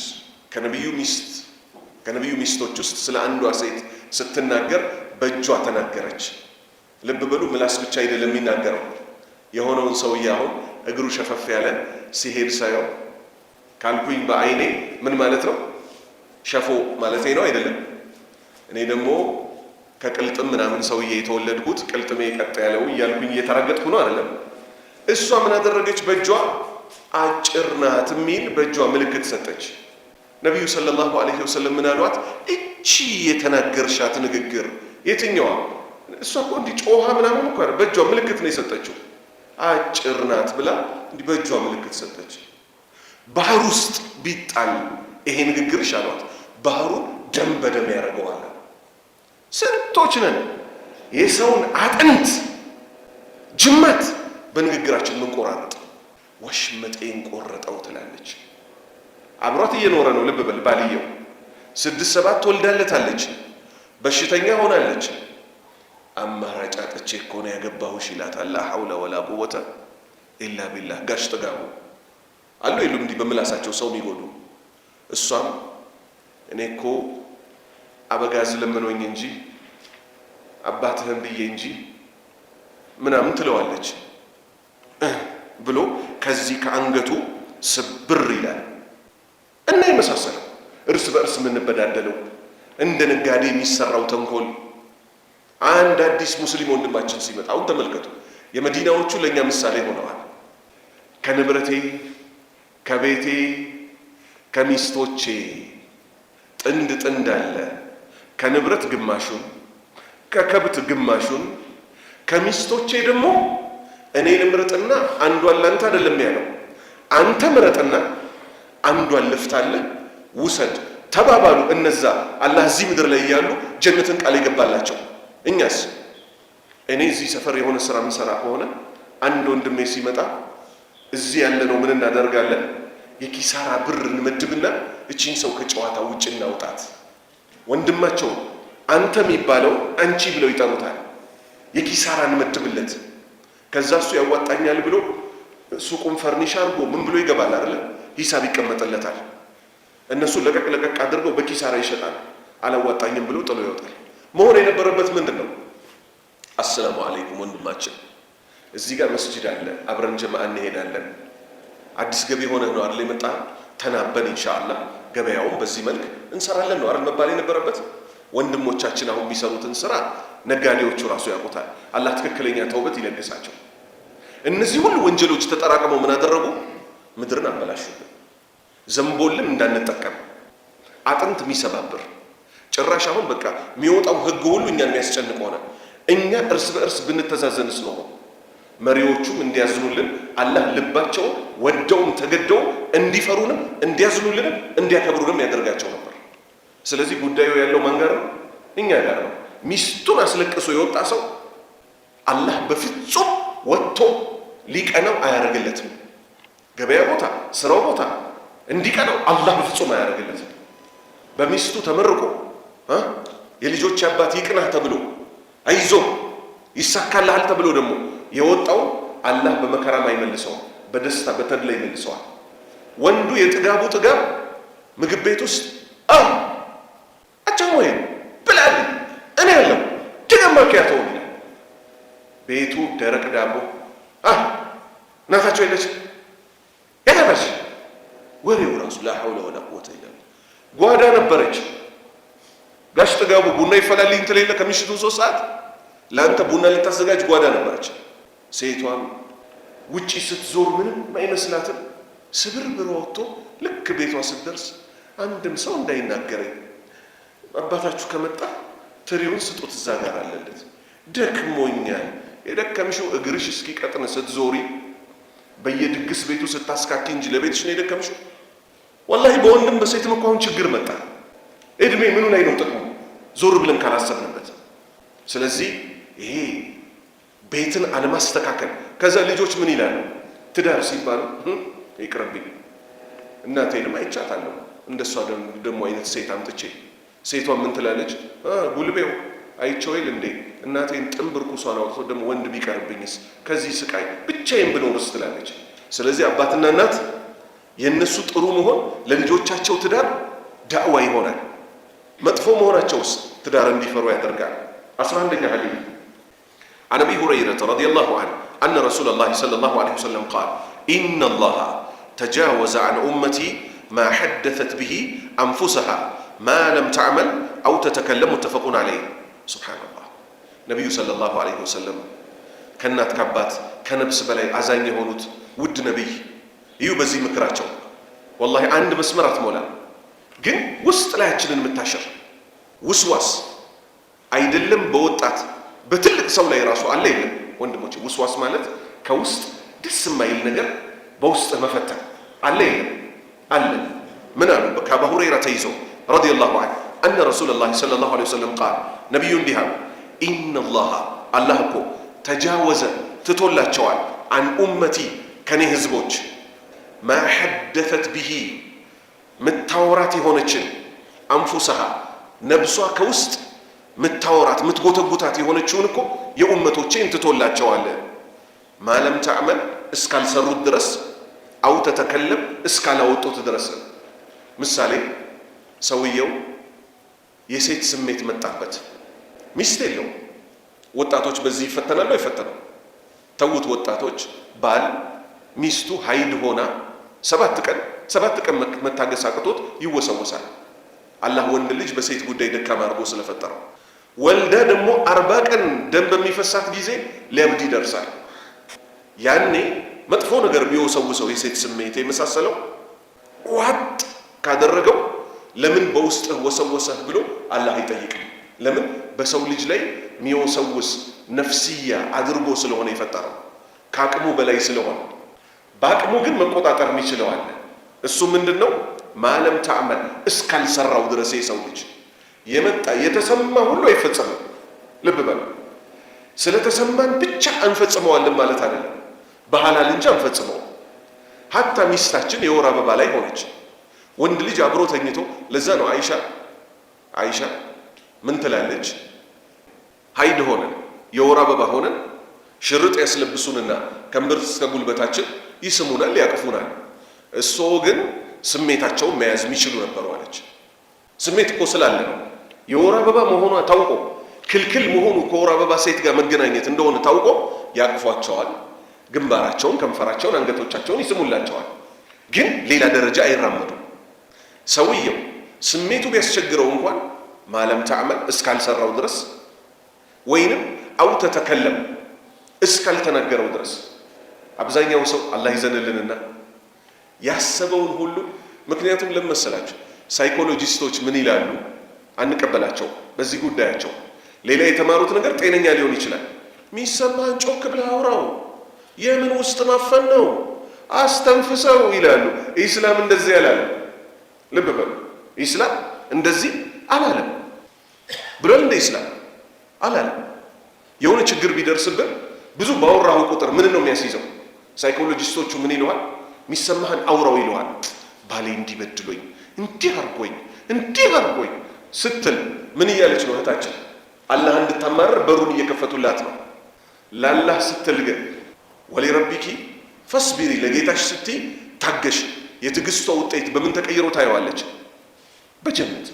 ከነቢዩ ሚስቶች ውስጥ ስለ አንዷ ሴት ስትናገር በእጇ ተናገረች። ልብ በሉ፣ ምላስ ብቻ አይደለም የሚናገረው። የሆነውን ሰውዬ አሁን እግሩ ሸፈፍ ያለ ሲሄድ ሳየው ካልኩኝ በአይኔ ምን ማለት ነው? ሸፎ ማለት ነው አይደለም? እኔ ደግሞ ከቅልጥም ምናምን ሰውዬ የተወለድኩት ቅልጥሜ ቀጥ ያለው እያልኩኝ እየተራገጥኩ ነው አይደለም? እሷ ምን አደረገች? በእጇ አጭር ናት የሚል በእጇ ምልክት ሰጠች። ነቢዩ ሰለላሁ ዐለይሂ ወሰለም ምን አሏት? እቺ የተናገርሻት ንግግር የትኛዋ? እሷ እኮ እንዲህ ጮሃ ምናምን እኮ በእጇ ምልክት ነው የሰጠችው። አጭር ናት ብላ እንዲህ በእጇ ምልክት ሰጠች። ባህር ውስጥ ቢጣል ይሄ ንግግርሽ አሏት ባህሩን ደም በደም ያደርገዋል። ስንቶች ነን የሰውን አጥንት ጅማት በንግግራችን ምንቆራረጥ። ወሽመጤን ቆረጠው ትላለች። አብሯት እየኖረ ነው። ልብ በል ባልየው 6-7 ወልዳለታለች። በሽተኛ ሆናለች። አማራጭ አጥቼ እኮ ነው ያገባሁሽ ይላታል። ላ ሐውለ ወላ ቁወተ ኢላ ቢላህ። ጋሽ ጥጋቡ አሉ የሉም እንዲህ በምላሳቸው ሰው የሚጎዱ። እሷም እኔ እኮ አበጋዝ ለምኖኝ እንጂ አባትህን ብዬ እንጂ ምናምን ትለዋለች ብሎ ከዚህ ከአንገቱ ስብር ይላል። እና የመሳሰለው እርስ በእርስ የምንበዳደለው እንደ ነጋዴ የሚሰራው ተንኮል። አንድ አዲስ ሙስሊም ወንድማችን ሲመጣ አሁን ተመልከቱ፣ የመዲናዎቹ ለእኛ ምሳሌ ሆነዋል። ከንብረቴ ከቤቴ ከሚስቶቼ ጥንድ አለ። ከንብረት ግማሹን ከከብት ግማሹን ከሚስቶቼ ደግሞ እኔ ልምረጥና አንዷን ላንተ አይደለም ያለው፣ አንተ ምረጥና አንዷን ልፍታለህ ውሰድ ተባባሉ። እነዛ አላህ እዚህ ምድር ላይ እያሉ ጀነትን ቃል ይገባላቸው። እኛስ እኔ እዚህ ሰፈር የሆነ ስራ ምሰራ ከሆነ አንድ ወንድሜ ሲመጣ እዚህ ያለነው ምን እናደርጋለን? የኪሳራ ብር እንመድብና እቺን ሰው ከጨዋታ ውጭ እናውጣት። ወንድማቸው አንተ የሚባለው አንቺ ብለው ይጠሩታል። የኪሳራ እንመድብለት። ከዛ እሱ ያዋጣኛል ብሎ ሱቁን ፈርኒሽ አድርጎ ምን ብሎ ይገባል አይደል? ሂሳብ ይቀመጥለታል። እነሱ ለቀቅ አድርገው በኪሳራ ይሸጣል። አላዋጣኝም ብሎ ጥሎ ይወጣል። መሆን የነበረበት ምንድነው? አሰላሙ አለይኩም ወንድማችን፣ እዚህ ጋር መስጂድ አለ፣ አብረን ጀማዓ እንሄዳለን። አዲስ ገቢ ሆነህ ነው አይደል የመጣ? ተናበን ኢንሻአላህ ገበያውን በዚህ መልክ እንሰራለን ነው አይደል መባል የነበረበት? ወንድሞቻችን አሁን የሚሰሩትን ስራ ነጋዴዎቹ ራሱ ያውቁታል። አላህ ትክክለኛ ተውበት ይለግሳቸው። እነዚህ ሁሉ ወንጀሎች ተጠራቅመው ምን አደረጉ? ምድርን አበላሹብን። ዘንቦልን እንዳንጠቀም አጥንት የሚሰባብር ጭራሽ አሁን በቃ የሚወጣው ህግ ሁሉ እኛን የሚያስጨንቅ ሆነ። እኛ እርስ በእርስ ብንተዛዘንስ ነው መሪዎቹም እንዲያዝኑልን አላህ ልባቸው ወደውም ተገደው እንዲፈሩንም እንዲያዝኑልንም እንዲያከብሩንም ያደርጋቸው ነበር። ስለዚህ ጉዳዩ ያለው ማን ጋር ነው? እኛ ጋር ነው። ሚስቱን አስለቅሶ የወጣ ሰው አላህ በፍጹም ወጥቶ ሊቀናው አያደርግለትም። ገበያ ቦታ፣ ስራው ቦታ እንዲቀናው አላህ በፍጹም አያደርግለትም። በሚስቱ ተመርቆ የልጆች አባት ይቅናህ ተብሎ አይዞ ይሳካልሃል ተብሎ ደግሞ የወጣው አላህ በመከራም አይመልሰውም፣ በደስታ በተድላ ይመልሰዋል። ወንዱ የጥጋቡ ጥጋብ ምግብ ቤት ውስጥ አቻሞይ ብላል እኔ ያለው ደገማ ከያተው ቤቱ ደረቅ ዳቦ እናታቸው የለች ያታባሽ ወሬው ራሱ ላ ሐውለ ወላ ቁወተ ኢላ ቢላህ። ጓዳ ነበረች። ጋሽ ጥጋቡ ቡና ይፈላልኝ ትለይለ ከምሽቱ 3 ሰዓት ለአንተ ቡና ልታዘጋጅ ጓዳ ነበረች። ሴቷም ውጪ ስትዞር ምንም አይመስላትም። ስብርብር ወጥቶ ልክ ቤቷ ስትደርስ አንድም ሰው እንዳይናገረኝ አባታችሁ ከመጣ ትሪውን ስጡት እዛ ጋር አለለት። ደክሞኛል። የደከምሽው እግርሽ እስኪቀጥን ስትዞሪ በየድግስ ቤቱ ስታስካኪ እንጂ ለቤትሽ ነው የደከምሽው። ወላሂ በወንድም በሴትም እኮ አሁን ችግር መጣ። እድሜ ምኑ ላይ ነው ጥቅሙ? ዞር ብለን ካላሰብንበት። ስለዚህ ይሄ ቤትን አለማስተካከል። ከዛ ልጆች ምን ይላሉ? ትዳር ሲባሉ ይቅርብኝ እናቴንም አይቻታለሁ እንደሷ ደግሞ አይነት ሴት አምጥቼ። ሴቷ ምን ትላለች? ጉልቤው አይቼውል እንዴ እናቴን ጥንብር ኩሷን አውጥቶ ደግሞ ወንድ ቢቀርብኝስ ከዚህ ስቃይ ብቻዬን ብኖርስ ትላለች። ስለዚህ አባትና እናት የነሱ ጥሩ መሆን ለልጆቻቸው ትዳር ዳዕዋ ይሆናል። መጥፎ መሆናቸውስ ትዳር እንዲፈሩ ያደርጋል። 11ኛ ሐዲስ عن أبي هريرة رضي الله عنه أن رسول الله صلى الله عليه وسلم قال إن الله تجاوز عن أمتي ما حدثت به أنفسها ما لم تعمل أو تتكلم متفق عليه سبحان الله نبي صلى الله عليه وسلم كنات كبات كنبس بلاي أزاين يهونوت ود نبي يو بزي مكراتشو والله عند مسمرات مولا جن وسط لا يتشلن متاشر وسواس አይደለም በወጣት በትልቅ ሰው ላይ ራሱ አለ ይላል። ወንድሞቼ ውስዋስ ማለት ከውስጥ ደስ የማይል ነገር በውስጥ መፈተን አለ ይላል አለ። ምን አሉ? ከአቡ ሁረይራ ተይዞ ረዲየላሁ ዐንሁ أن رسول الله صلى الله عليه وسلم قال نبي እንዲህ አሉ إن الله አላህ እኮ ተጃወዘ ትቶላቸዋል عن أمتي ከኔ ህዝቦች ما حدثت به ምታወራት የሆነችን أنفسها ነብሷ ከውስጥ ምታወራት ምትጎተጉታት የሆነችውን እኮ የኡመቶቼን ትቶላቸዋል። ማለም ተዕመል እስካልሰሩት ድረስ አው ተተከለም እስካላወጡት ድረስ። ምሳሌ ሰውየው የሴት ስሜት መጣበት፣ ሚስት የለው። ወጣቶች በዚህ ይፈተናሉ አይፈተናሉ? ተውት ወጣቶች። ባል ሚስቱ ሀይድ ሆና 7 ቀን መታገስ አቅቶት ይወሰወሳል። አላህ ወንድ ልጅ በሴት ጉዳይ ደካማ አድርጎ ስለፈጠረው ወልዳ ደግሞ 40 ቀን ደም በሚፈሳት ጊዜ ሊያብድ ይደርሳል። ያኔ መጥፎ ነገር ቢወሰውሰው የሴት ስሜት የመሳሰለው ዋጥ ካደረገው ለምን በውስጥ ወሰወሰህ ብሎ አላህ ይጠይቅ። ለምን በሰው ልጅ ላይ የሚወሰውስ ነፍስያ አድርጎ ስለሆነ የፈጠረው ከአቅሙ በላይ ስለሆነ። በአቅሙ ግን መቆጣጠር የሚችለው አለ። እሱ ምንድነው? ማለም ተዕመል እስካልሰራው ድረስ የሰው ልጅ የመጣ የተሰማ ሁሉ አይፈጸምም። ልብ በሉ። ስለተሰማን ብቻ አንፈጽመዋለን ማለት አይደለም። በሐላል እንጂ አንፈጽመው። ሀታ ሚስታችን የወር አበባ ላይ ሆነች፣ ወንድ ልጅ አብሮ ተኝቶ። ለዛ ነው አይሻ ምን ትላለች? ሀይድ ሆነን የወር አበባ ሆነን ሽርጥ ያስለብሱንና ከእምብርት እስከ ጉልበታችን ይስሙናል፣ ያቅፉናል። እሱ ግን ስሜታቸውን መያዝ የሚችሉ ነበሩ አለች። ስሜት እኮ ስላለ ነው። የወር አበባ መሆኗ ታውቆ ክልክል መሆኑ ከወር አበባ ሴት ጋር መገናኘት እንደሆነ ታውቆ ያቅፏቸዋል። ግንባራቸውን፣ ከንፈራቸውን፣ አንገቶቻቸውን ይስሙላቸዋል። ግን ሌላ ደረጃ አይራመዱም። ሰውየው ስሜቱ ቢያስቸግረው እንኳን ማለም ተዕመል እስካልሰራው ድረስ ወይንም አው ተተከለም እስካልተናገረው ድረስ አብዛኛው ሰው አላህ ይዘንልንና ያሰበውን ሁሉ ምክንያቱም ለመሰላችሁ ሳይኮሎጂስቶች ምን ይላሉ? አንቀበላቸው በዚህ ጉዳያቸው። ሌላ የተማሩት ነገር ጤነኛ ሊሆን ይችላል። ሚሰማህን ጮክ ብለህ አውራው፣ የምን ውስጥ ማፈን ነው? አስተንፍሰው ይላሉ። ኢስላም እንደዚህ አላለም። ልብ በሉ፣ ኢስላም እንደዚህ አላለም ብሏል። እንደ ኢስላም አላለም። የሆነ ችግር ቢደርስብን ብዙ ባወራው ቁጥር ምን ነው የሚያስይዘው? ሳይኮሎጂስቶቹ ምን ይለዋል? ሚሰማህን አውራው ይለዋል። ባሌ እንዲበድሎኝ እንዲህ አርጎኝ ስትል ምን እያለች ነው እህታችን? አላህ እንድታማረር በሩን እየከፈቱላት ነው። ለአላህ ስትል ግን ወሊረቢኪ ፈስቢሪ፣ ለጌታሽ ስትይ ታገሽ። የትዕግስቷ ውጤት በምን ተቀይሮ ታየዋለች? በጀነት።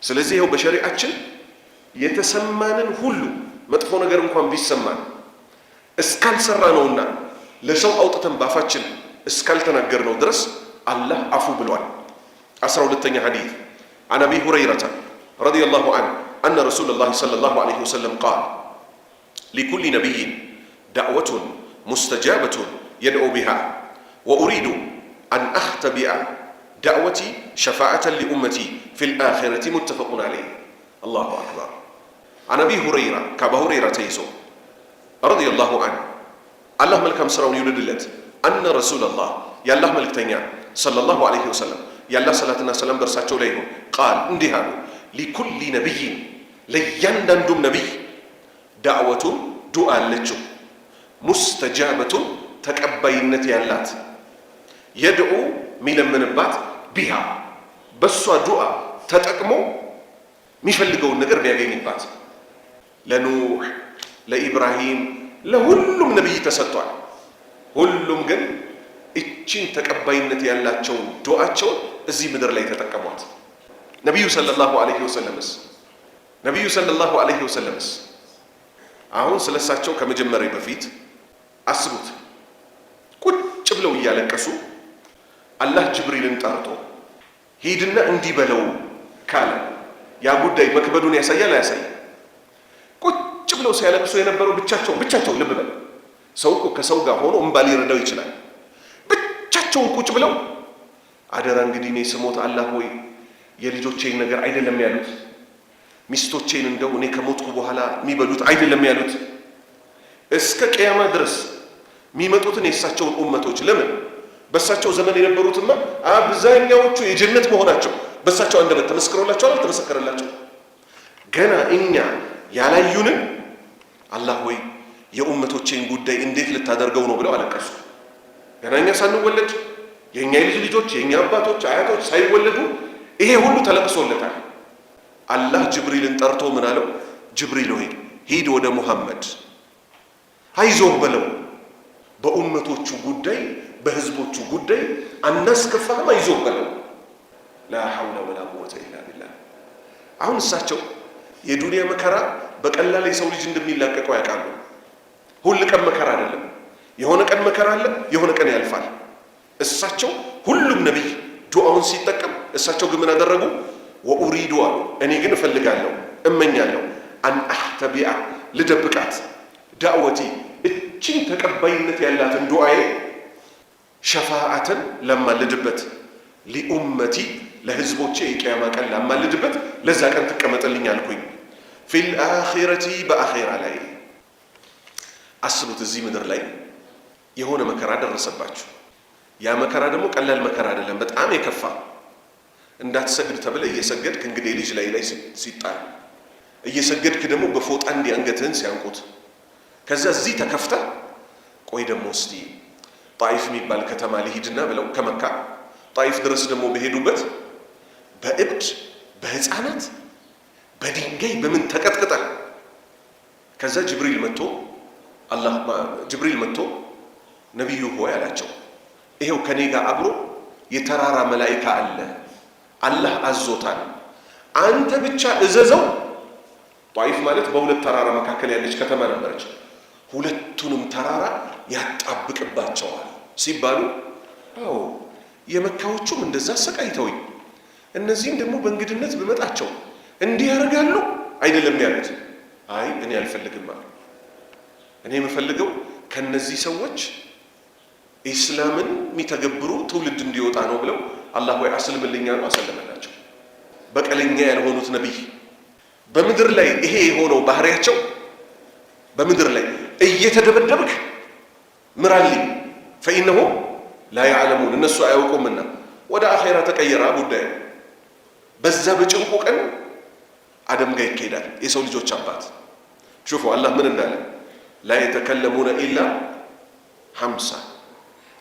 ስለዚህ ይኸው በሸሪዓችን የተሰማንን ሁሉ መጥፎ ነገር እንኳን ቢሰማን እስካልሰራ ነውና ለሰው አውጥተን ባፋችን እስካልተናገርነው ድረስ አላህ አፉ ብሏል። 12ኛ ሐዲስ عن أبي هريرة رضي الله عنه أن رسول الله صلى الله عليه وسلم قال لكل نبي دعوة مستجابة يدعو بها وأريد أن أختبئ دعوتي شفاعة لأمتي في الآخرة متفق عليه. الله أكبر. عن أبي هريرة كأبا هريرة تيسو رضي الله عنه الله ملكم سرون يولد اللت أن رسول الله يا الله ملك تنيا صلى الله عليه وسلم يا الله صلاتنا سلام برساتو ليه قال اندهانو لكل نبي ليندندم نبي دعوة دعاء لجو مستجابة تكبينت يالات يدعو من بات بها بسوا دعاء تتقمو ميفلقوا النقر بياقين بات لنوح لإبراهيم لهلم نبي تسطع هلم قل እቺን ተቀባይነት ያላቸው ዱዓቸው እዚህ ምድር ላይ ተጠቀሟት። ነብዩ ሰለላሁ ዐለይሂ ወሰለምስ አሁን ስለሳቸው ከመጀመሪያ በፊት አስቡት። ቁጭ ብለው እያለቀሱ አላህ ጅብሪልን ጠርቶ ሂድና እንዲህ በለው ካለ ያ ጉዳይ መክበዱን ያሳያል አያሳይም? ቁጭ ብለው ሲያለቅሱ የነበረው ብቻቸው ልብ በል። ሰው እኮ ከሰው ጋር ሆኖ እምባ ሊረዳው ይችላል። ብቻቸውን ቁጭ ብለው አደራ እንግዲህ እኔ ስሞት አላህ ሆይ የልጆቼን ነገር አይደለም ያሉት፣ ሚስቶቼን እንደው እኔ ከሞትኩ በኋላ የሚበሉት አይደለም ያሉት፣ እስከ ቅያማ ድረስ የሚመጡትን የእሳቸውን ኡመቶች ለምን በእሳቸው ዘመን የነበሩትማ አብዛኛዎቹ የጀነት መሆናቸው በእሳቸው አንደበት ተመስክሮላቸዋል። አልተመሰከረላቸው? ገና እኛ ያላዩንን አላህ ሆይ የኡመቶቼን ጉዳይ እንዴት ልታደርገው ነው ብለው አለቀሱ። ገና እኛ ሳንወለድ የእኛ የልጅ ልጆች የእኛ አባቶች አያቶች ሳይወለዱ ይሄ ሁሉ ተለቅሶለታል። አላህ ጅብሪልን ጠርቶ ምን አለው? ጅብሪል ሆይ ሂድ ወደ ሙሐመድ አይዞህ በለው፣ በኡመቶቹ ጉዳይ በህዝቦቹ ጉዳይ አናስከፋህም፣ አይዞህ በለው። ላ ሐውለ ወላ ቁወተ ኢላ ቢላህ። አሁን እሳቸው የዱንያ መከራ በቀላል የሰው ልጅ እንደሚላቀቀው ያውቃሉ። ሁል ቀን መከራ አይደለም። የሆነ ቀን መከራ አለ፣ የሆነ ቀን ያልፋል። እሳቸው ሁሉም ነቢይ ዱዓውን ሲጠቀም እሳቸው ግን ምን አደረጉ? ወኡሪዱ አሉ፣ እኔ ግን እፈልጋለሁ እመኛለሁ፣ አን አህተቢአ ልደብቃት፣ ዳዕወቲ እችን ተቀባይነት ያላትን ዱዓዬ፣ ሸፋዓተን ለማልድበት፣ ሊኡመቲ ለህዝቦቼ የቅያማ ቀን ለማልድበት ለዛ ቀን ትቀመጥልኝ አልኩኝ። ፊል አኺረቲ በአኺራ ላይ አስቡት። እዚህ ምድር ላይ የሆነ መከራ ደረሰባችሁ። ያ መከራ ደግሞ ቀላል መከራ አይደለም፣ በጣም የከፋ። እንዳትሰግድ ተብለ እየሰገድክ እንግዲህ ልጅ ላይ ሲጣል እየሰገድክ ደግሞ በፎጣ እንዲ አንገትህን ሲያንቁት፣ ከዛ እዚህ ተከፍታ ቆይ ደግሞ እስቲ ጣይፍ የሚባል ከተማ ልሂድና ብለው ከመካ ጣይፍ ድረስ ደግሞ በሄዱበት በእብድ በህፃናት በድንጋይ በምን ተቀጥቅጣ፣ ከዛ ጅብሪል መጥቶ ነቢዩ ሆይ አላቸው፣ ይሄው ከኔ ጋር አብሮ የተራራ መላኢካ አለ፣ አላህ አዞታል፣ አንተ ብቻ እዘዘው ጧኢፍ ማለት በሁለት ተራራ መካከል ያለች ከተማ ነበረች። ሁለቱንም ተራራ ያጣብቅባቸዋል ሲባሉ አዎ የመካዎቹም እንደዛ አሰቃይተውኝ እነዚህም ደግሞ በእንግድነት ብመጣቸው እንዲህ ያደርጋሉ አይደለም ያሉት። አይ እኔ አልፈልግም አሉ። እኔ የምፈልገው ከነዚህ ሰዎች ኢስላምን የሚተገብሩ ትውልድ እንዲወጣ ነው ብለው አላህ ወይ አስልምልኛ ነው አሰለመላቸው። በቀለኛ ያልሆኑት ነቢይ በምድር ላይ ይሄ የሆነው ባህሪያቸው በምድር ላይ እየተደበደብክ ምራልኝ ፈኢነሁ ላ ያዕለሙን እነሱ አያውቁምና ወደ አኼራ ተቀየራ ጉዳዩ። በዛ በጭንቁ ቀን አደም ጋር ይካሄዳል የሰው ልጆች አባት። ሹፉ አላህ ምን እንዳለ ላ የተከለሙነ ኢላ 50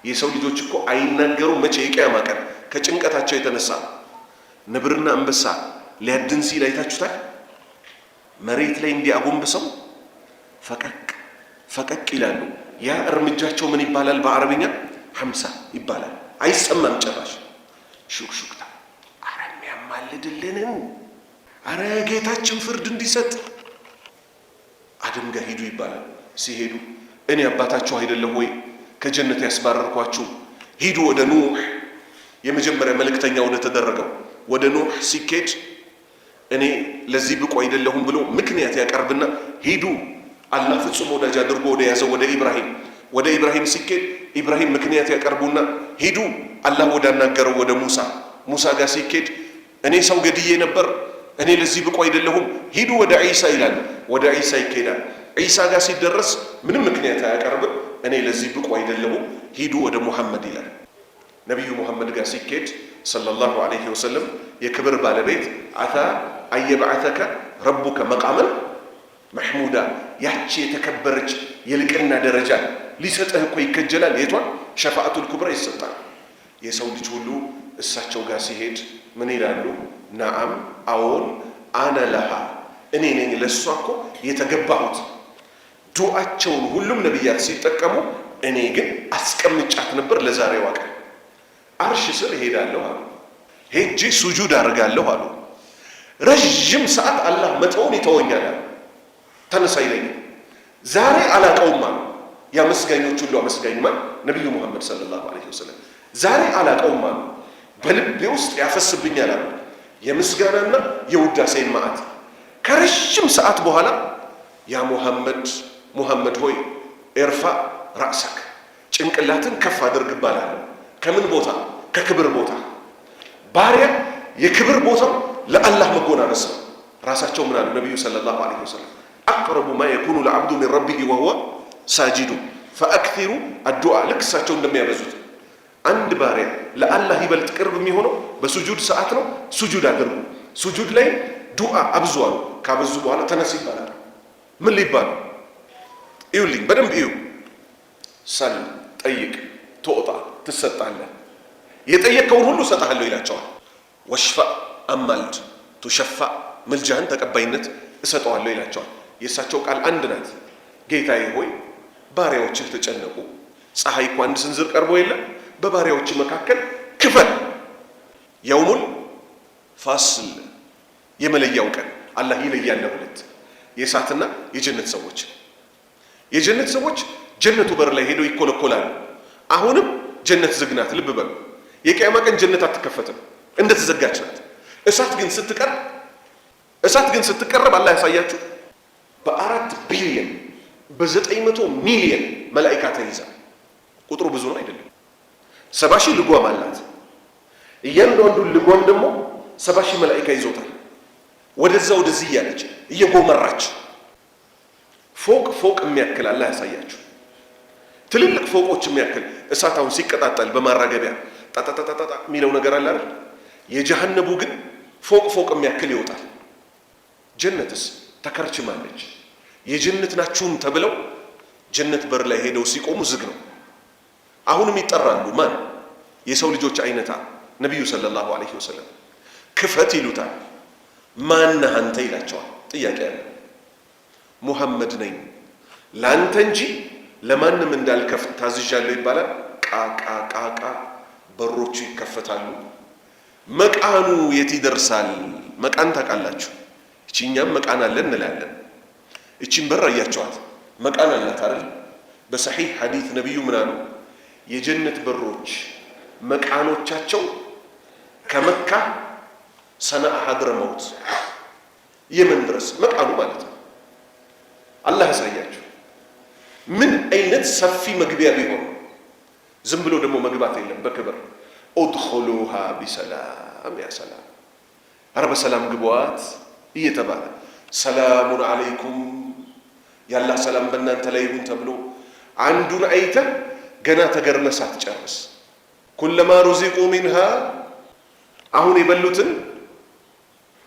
የሰው ልጆች እኮ አይናገሩ መቼ የቂያማ ቀን ከጭንቀታቸው የተነሳ ነብርና አንበሳ ሊያድን ሲል አይታችሁታል። መሬት ላይ እንዲያጎንብሰው ፈቀቅ ፈቀቅ ይላሉ። ያ እርምጃቸው ምን ይባላል በአረብኛ 50 ይባላል። አይሰማም ጭራሽ ሹክሹክታ። አረ የሚያማልድልንን አረ ጌታችን ፍርድ እንዲሰጥ አደም ጋር ሂዱ ይባላል። ሲሄዱ እኔ አባታችሁ አይደለም ወይ ከጀነት ያስባረርኳችሁ? ሂዱ ወደ ኑህ የመጀመሪያ መልእክተኛ ወደ ተደረገው ወደ ኑህ ሲኬድ እኔ ለዚህ ብቁ አይደለሁም ብሎ ምክንያት ያቀርብና ሂዱ አላህ ፍጹም ወዳጅ አድርጎ ወደ ያዘው ወደ ኢብራሂም ሲኬድ ኢብራሂም ምክንያት ያቀርቡና ሂዱ አላህ ወዳናገረው ወደ ሙሳ ጋር ሲኬድ እኔ ሰው ገድዬ ነበር እኔ ለዚህ ብቁ አይደለሁም ሂዱ ወደ ዒሳ ይላል። ወደ ዒሳ ይኬዳል። ዒሳ ጋር ሲደረስ ምንም ምክንያት አያቀርብም እኔ ለዚህ ብቁ አይደለሁም ሂዱ ወደ ሙሐመድ ይላል። ነቢዩ ሙሐመድ ጋር ሲኬድ ሰለላሁ ዐለይሂ ወሰለም የክብር ባለቤት አታ አየብዓተከ ረቡከ መቃመን መሕሙዳ ያቺ የተከበረች የልቅና ደረጃ ሊሰጥህ እኮ ይከጀላል። የቷን ሸፋአቱል ኩብራ ይሰጣል። የሰው ልጅ ሁሉ እሳቸው ጋር ሲሄድ ምን ይላሉ? ነዓም አዎን አነ ለሃ እኔ ነኝ ለእሷ እኮ የተገባሁት። ዱዓቸውን ሁሉም ነቢያት ሲጠቀሙ እኔ ግን አስቀምጫት ነበር ለዛሬዋ ቀን። አርሽ ስር እሄዳለሁ አሉ። ሄጄ ሱጁድ አድርጋለሁ አሉ። ረዥም ሰዓት አላህ መተውን ይተወኛል አሉ። ተነሳ ይለኛል። ዛሬ አላቀውም አሉ። የአመስጋኞች ሁሉ አመስጋኝ ማን? ነቢዩ ሙሐመድ ሰለላሁ ዐለይሂ ወሰለም። ዛሬ አላቀውም አሉ። በልቤ ውስጥ ያፈስብኛል አሉ የምስጋናና የውዳሴን መዓት። ከረዥም ሰዓት በኋላ ያ ሙሐመድ ሆይ ኤርፋ ራእሰክ ጭንቅላትን ከፍ አድርግ ይባላል። ከምን ቦታ? ከክብር ቦታ። ባሪያ የክብር ቦታው ለአላህ መጎናነስ ነው። ራሳቸው ምን አሉ ነቢዩ ሰለላሁ ዐለይሂ ወሰለም? አቅረቡ ማ የኩኑ ለዓብዱ ሚን ረቢሂ ወሁወ ሳጂዱ ፈአክሲሩ አዱዓ። ልክ እሳቸው እንደሚያበዙት አንድ ባሪያ ለአላህ ይበልጥ ቅርብ የሚሆነው በሱጁድ ሰዓት ነው። ሱጁድ አድርጉ። ሱጁድ ላይ ዱዓ አብዙ አሉ። ካበዙ በኋላ ተነስ ይባላል። ምን ሊባሉ? እዩልኝ፣ በደንብ እዩ። ሰል፣ ጠይቅ፣ ትወጣ፣ ትሰጣለህ። የጠየቅከውን ሁሉ እሰጥሃለሁ ይላቸዋል። ወሽፋዕ፣ አማልድ፣ ቱሸፋዕ፣ ምልጃህን ተቀባይነት እሰጠዋለሁ ይላቸዋል። የእሳቸው ቃል አንድ ናት። ጌታዬ ሆይ ባሪያዎችህ ተጨነቁ። ፀሐይ እኮ አንድ ስንዝር ቀርቦ የለ በባሪያዎች መካከል ክፈል። የውሙል ፋስል የመለያው ቀን አላህ ይለያል ሁለት የእሳትና የጀነት ሰዎች። የጀነት ሰዎች ጀነቱ በር ላይ ሄደው ይኮለኮላሉ። አሁንም ጀነት ዝግ ናት። ልብ በሉ። የቂያማ ቀን ጀነት አትከፈትም፣ እንደተዘጋች ናት። እሳት ግን ስትቀረብ አላህ ያሳያችሁ በ4 ቢሊየን በ900 ሚሊየን መላኢካ ተይዛ። ቁጥሩ ብዙ ነው አይደለም። 70 ሺህ ልጓም አላት። እያንዳንዱን ልጓም ደግሞ 70 ሺህ መላኢካ ይዞታል። ወደዛ ወደዚህ እያለች እየጎመራች ፎቅ የሚያክል አላህ ያሳያችሁ። ትልልቅ ፎቆች የሚያክል እሳት አሁን ሲቀጣጠል በማራገቢያ ጣጣጣጣጣ የሚለው ነገር አለ አይደል? የጀሃነቡ ግን ፎቅ የሚያክል ይወጣል። ጀነትስ ተከርችማለች። የጀነት ናችሁም ተብለው ጀነት በር ላይ ሄደው ሲቆሙ ዝግ ነው። አሁንም ይጠራሉ። ማን? የሰው ልጆች አይነታ ነቢዩ ሰለላሁ ዐለይሂ ወሰለም ክፈት ይሉታል። ማነህ አንተ ይላቸዋል። ጥያቄ ያለ ሙሐመድ ነኝ ላንተ እንጂ ለማንም እንዳልከፍት ታዝዣለሁ ይባላል። ቃቃቃቃ በሮቹ ይከፈታሉ። መቃኑ የት ይደርሳል? መቃን ታውቃላችሁ? እቺኛም መቃን አለን እንላለን። እቺን በር አያቸዋት መቃን አላት አይደል? በሰሒህ ሐዲስ ነብዩ ምን አሉ? የጀነት በሮች መቃኖቻቸው ከመካ ሰነአ ሐድረመውት የመን ድረስ መቃኑ ማለት ነው። አላህ ያሳያችሁ ምን አይነት ሰፊ መግቢያ ቢሆን። ዝም ብሎ ደግሞ መግባት የለም በክብር ኡድኹሉሃ ቢሰላም ያ ሰላም፣ ኧረ በሰላም ግቧት እየተባለ ሰላሙን አለይኩም ያላህ ሰላም በእናንተ ላይ ይሁን ተብሎ አንዱን አይተህ ገና ተገርመህ ሳትጨርስ ኩለማ ሩዚቁ ሚንሃ አሁን የበሉትን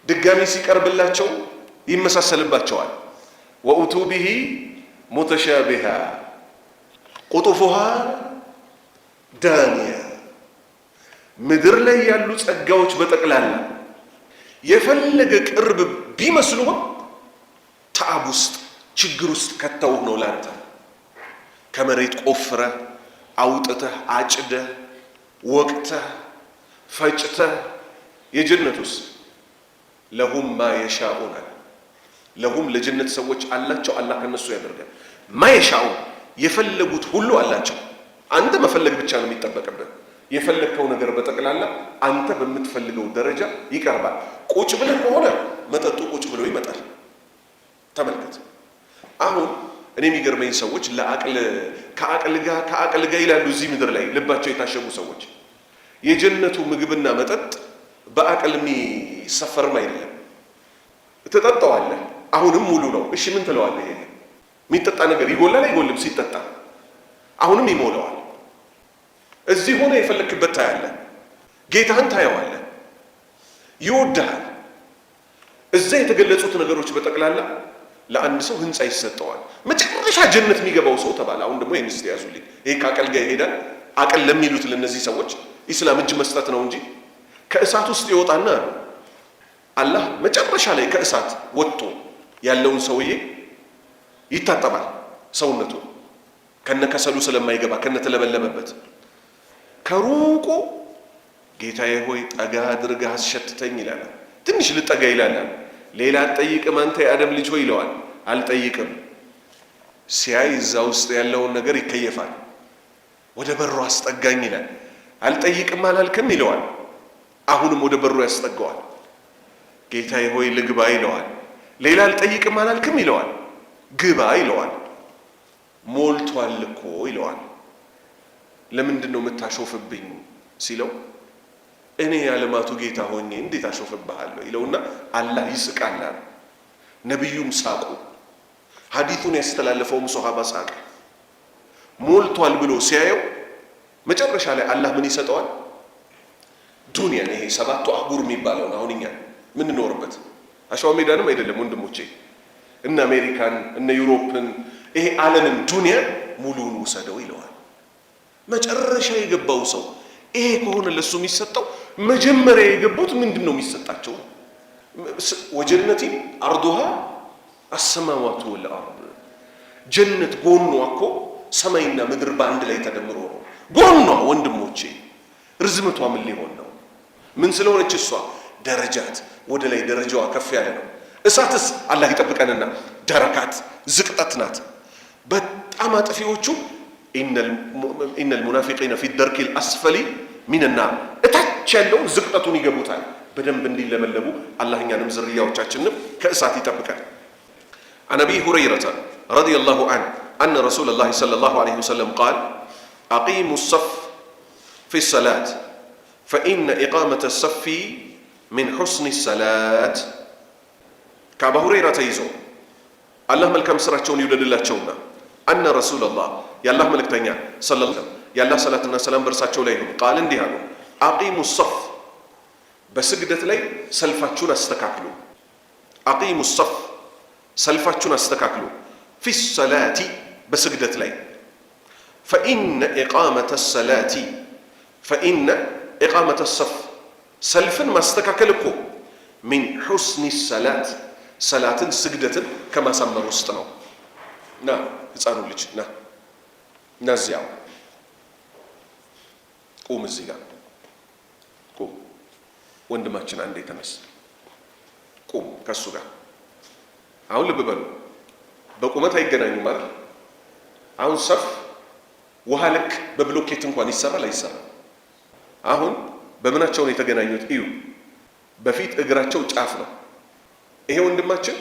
ድጋሚ ሲቀርብላቸው ይመሳሰልባቸዋል። ወኡቱ ቢሂ ሙተሻቢሃ ቁጡፉሃ ዳንያ። ምድር ላይ ያሉ ጸጋዎች በጠቅላላ የፈለገ ቅርብ ቢመስሉም ተዓብ ውስጥ ችግር ውስጥ ከተውህ ነው ላንተ። ከመሬት ቆፍረህ አውጥተህ አጭደህ ወቅተህ ፈጭተህ የጀነት ውስጥ ለሁም ማ የሻኡነ ለሁም ለጀነት ሰዎች አላቸው። አላህ ከነሱ ያደርጋል። ማ የሻኡ የፈለጉት ሁሉ አላቸው። አንተ መፈለግ ብቻ ነው የሚጠበቅብህ። የፈለግከው ነገር በጠቅላላ አንተ በምትፈልገው ደረጃ ይቀርባል። ቁጭ ብለህ ከሆነ መጠጡ ቁጭ ብሎ ይመጣል። ተመልከት። አሁን እኔ የሚገርመኝ ሰዎች ከአቅል ጋር ይላሉ እዚህ ምድር ላይ ልባቸው የታሸጉ ሰዎች። የጀነቱ ምግብና መጠጥ በአቅል የሚሰፈርም አይደለም። ትጠጣዋለህ፣ አሁንም ሙሉ ነው። እሺ ምን ትለዋለህ? ይሄ የሚጠጣ ነገር ይጎላል አይጎልም? ሲጠጣ አሁንም ይሞላዋል። እዚህ ሆነ የፈለክበት ታያለህ። ጌታህን ታየዋለህ፣ ይወድሃል። እዛ የተገለጹት ነገሮች በጠቅላላ ለአንድ ሰው ህንፃ ይሰጠዋል። መጨረሻ ጀነት የሚገባው ሰው ተባለ። አሁን ደግሞ ይህን እስቲ ያዙልኝ። ይሄ ከአቅል ጋር ይሄዳል። አቅል ለሚሉት ለነዚህ ሰዎች ኢስላም እጅ መስጠት ነው እንጂ ከእሳት ውስጥ ይወጣና አላህ መጨረሻ ላይ ከእሳት ወጥቶ ያለውን ሰውዬ ይታጠባል። ሰውነቱ ከነከሰሉ ስለማይገባ ከነተለበለበበት ከሩቁ ጌታዬ ሆይ ጠጋ አድርገህ አስሸትተኝ ይላል። ትንሽ ልጠጋ ይላል። ሌላ አልጠይቅም አንተ የአደም ልጅ ሆይ ይለዋል። አልጠይቅም። ሲያይ እዛ ውስጥ ያለውን ነገር ይከየፋል። ወደ በሩ አስጠጋኝ ይላል። አልጠይቅም አላልክም ይለዋል። አሁንም ወደ በሩ ያስጠጋዋል። ጌታዬ ሆይ ልግባ ይለዋል። ሌላ አልጠይቅም አላልክም ይለዋል። ግባ ይለዋል። ሞልቷል እኮ ይለዋል። ለምንድን ነው የምታሾፍብኝ ሲለው እኔ የዓለማቱ ጌታ ሆኜ እንዴት አሾፍብሃለሁ ይለውና አላህ ይስቃል። ነቢዩም ሳቁ። ሐዲቱን ያስተላለፈውም ሶሃባ ሳቀ። ሞልቷል ብሎ ሲያየው መጨረሻ ላይ አላህ ምን ይሰጠዋል? ዱንያን፣ ይሄ ሰባቱ አህጉር የሚባለውን አሁን እኛ ምንኖርበት አሸዋ ሜዳንም አይደለም ወንድሞቼ፣ እነ አሜሪካን እነ ዩሮፕን ይሄ ዓለምን ዱንያን ሙሉውን ውሰደው ይለዋል። መጨረሻ የገባው ሰው ይሄ ከሆነ ለሱ የሚሰጠው መጀመሪያ የገቡት ምንድን ነው የሚሰጣቸው? ወጀነቲን አርዱሃ አሰማዋቱ ወልአርድ። ጀነት ጎኗ እኮ ሰማይና ምድር በአንድ ላይ ተደምሮ ነው ጎኗ። ወንድሞቼ ርዝመቷ ምን ሊሆን ነው? ምን ስለሆነች እሷ ደረጃት፣ ወደ ላይ ደረጃዋ ከፍ ያለ ነው። እሳትስ አላህ ይጠብቀንና ደረካት ዝቅጠት ናት። በጣም አጥፊዎቹ ኢነል ሙናፊቂነ ፊ ደርኪል አስፈሊ ሚንናር፣ እታች ያለውን ዝቅጠቱን ይገቡታል። በደንብ እንዲለመለሙ አላህ እኛንም ዝርያዎቻችንም ከእሳት ይጠብቃል። عن أبي هريرة رضي الله عنه أن رسول الله صلى الله عليه وسلم قال أقيموا الصف في الصلاة فإن إقامة الصف من حسن الصلاة. كأبا هريرة يزو الله ملكم سرعون يولد الله تشونا أن رسول الله يا الله ملك تنيا صلى الله عليه وسلم يا الله صلاة السلام برساتشو ليهم قال اندهانو أقيموا الصف بسجدة لي سلفاتشون استكاكلو. أقيموا الصف سلفاتشون استكاكلو في الصلاة بسجدة لي فإن إقامة الصف سلفا ما استكاكلكو من حسن الصلاة صلاة سجدة كما سمى رستنو. نا يتصانوا لك نا نازياو قوم الزيغان قوم وندماتشن عندي تنس قوم كسوغا አሁን ልብ በሉ፣ በቁመት አይገናኙም ማለት አሁን ሰፍ ውሃ ልክ በብሎኬት እንኳን ይሰራል አይሰራም? አሁን በምናቸው ነው የተገናኙት? እዩ፣ በፊት እግራቸው ጫፍ ነው። ይሄ ወንድማችን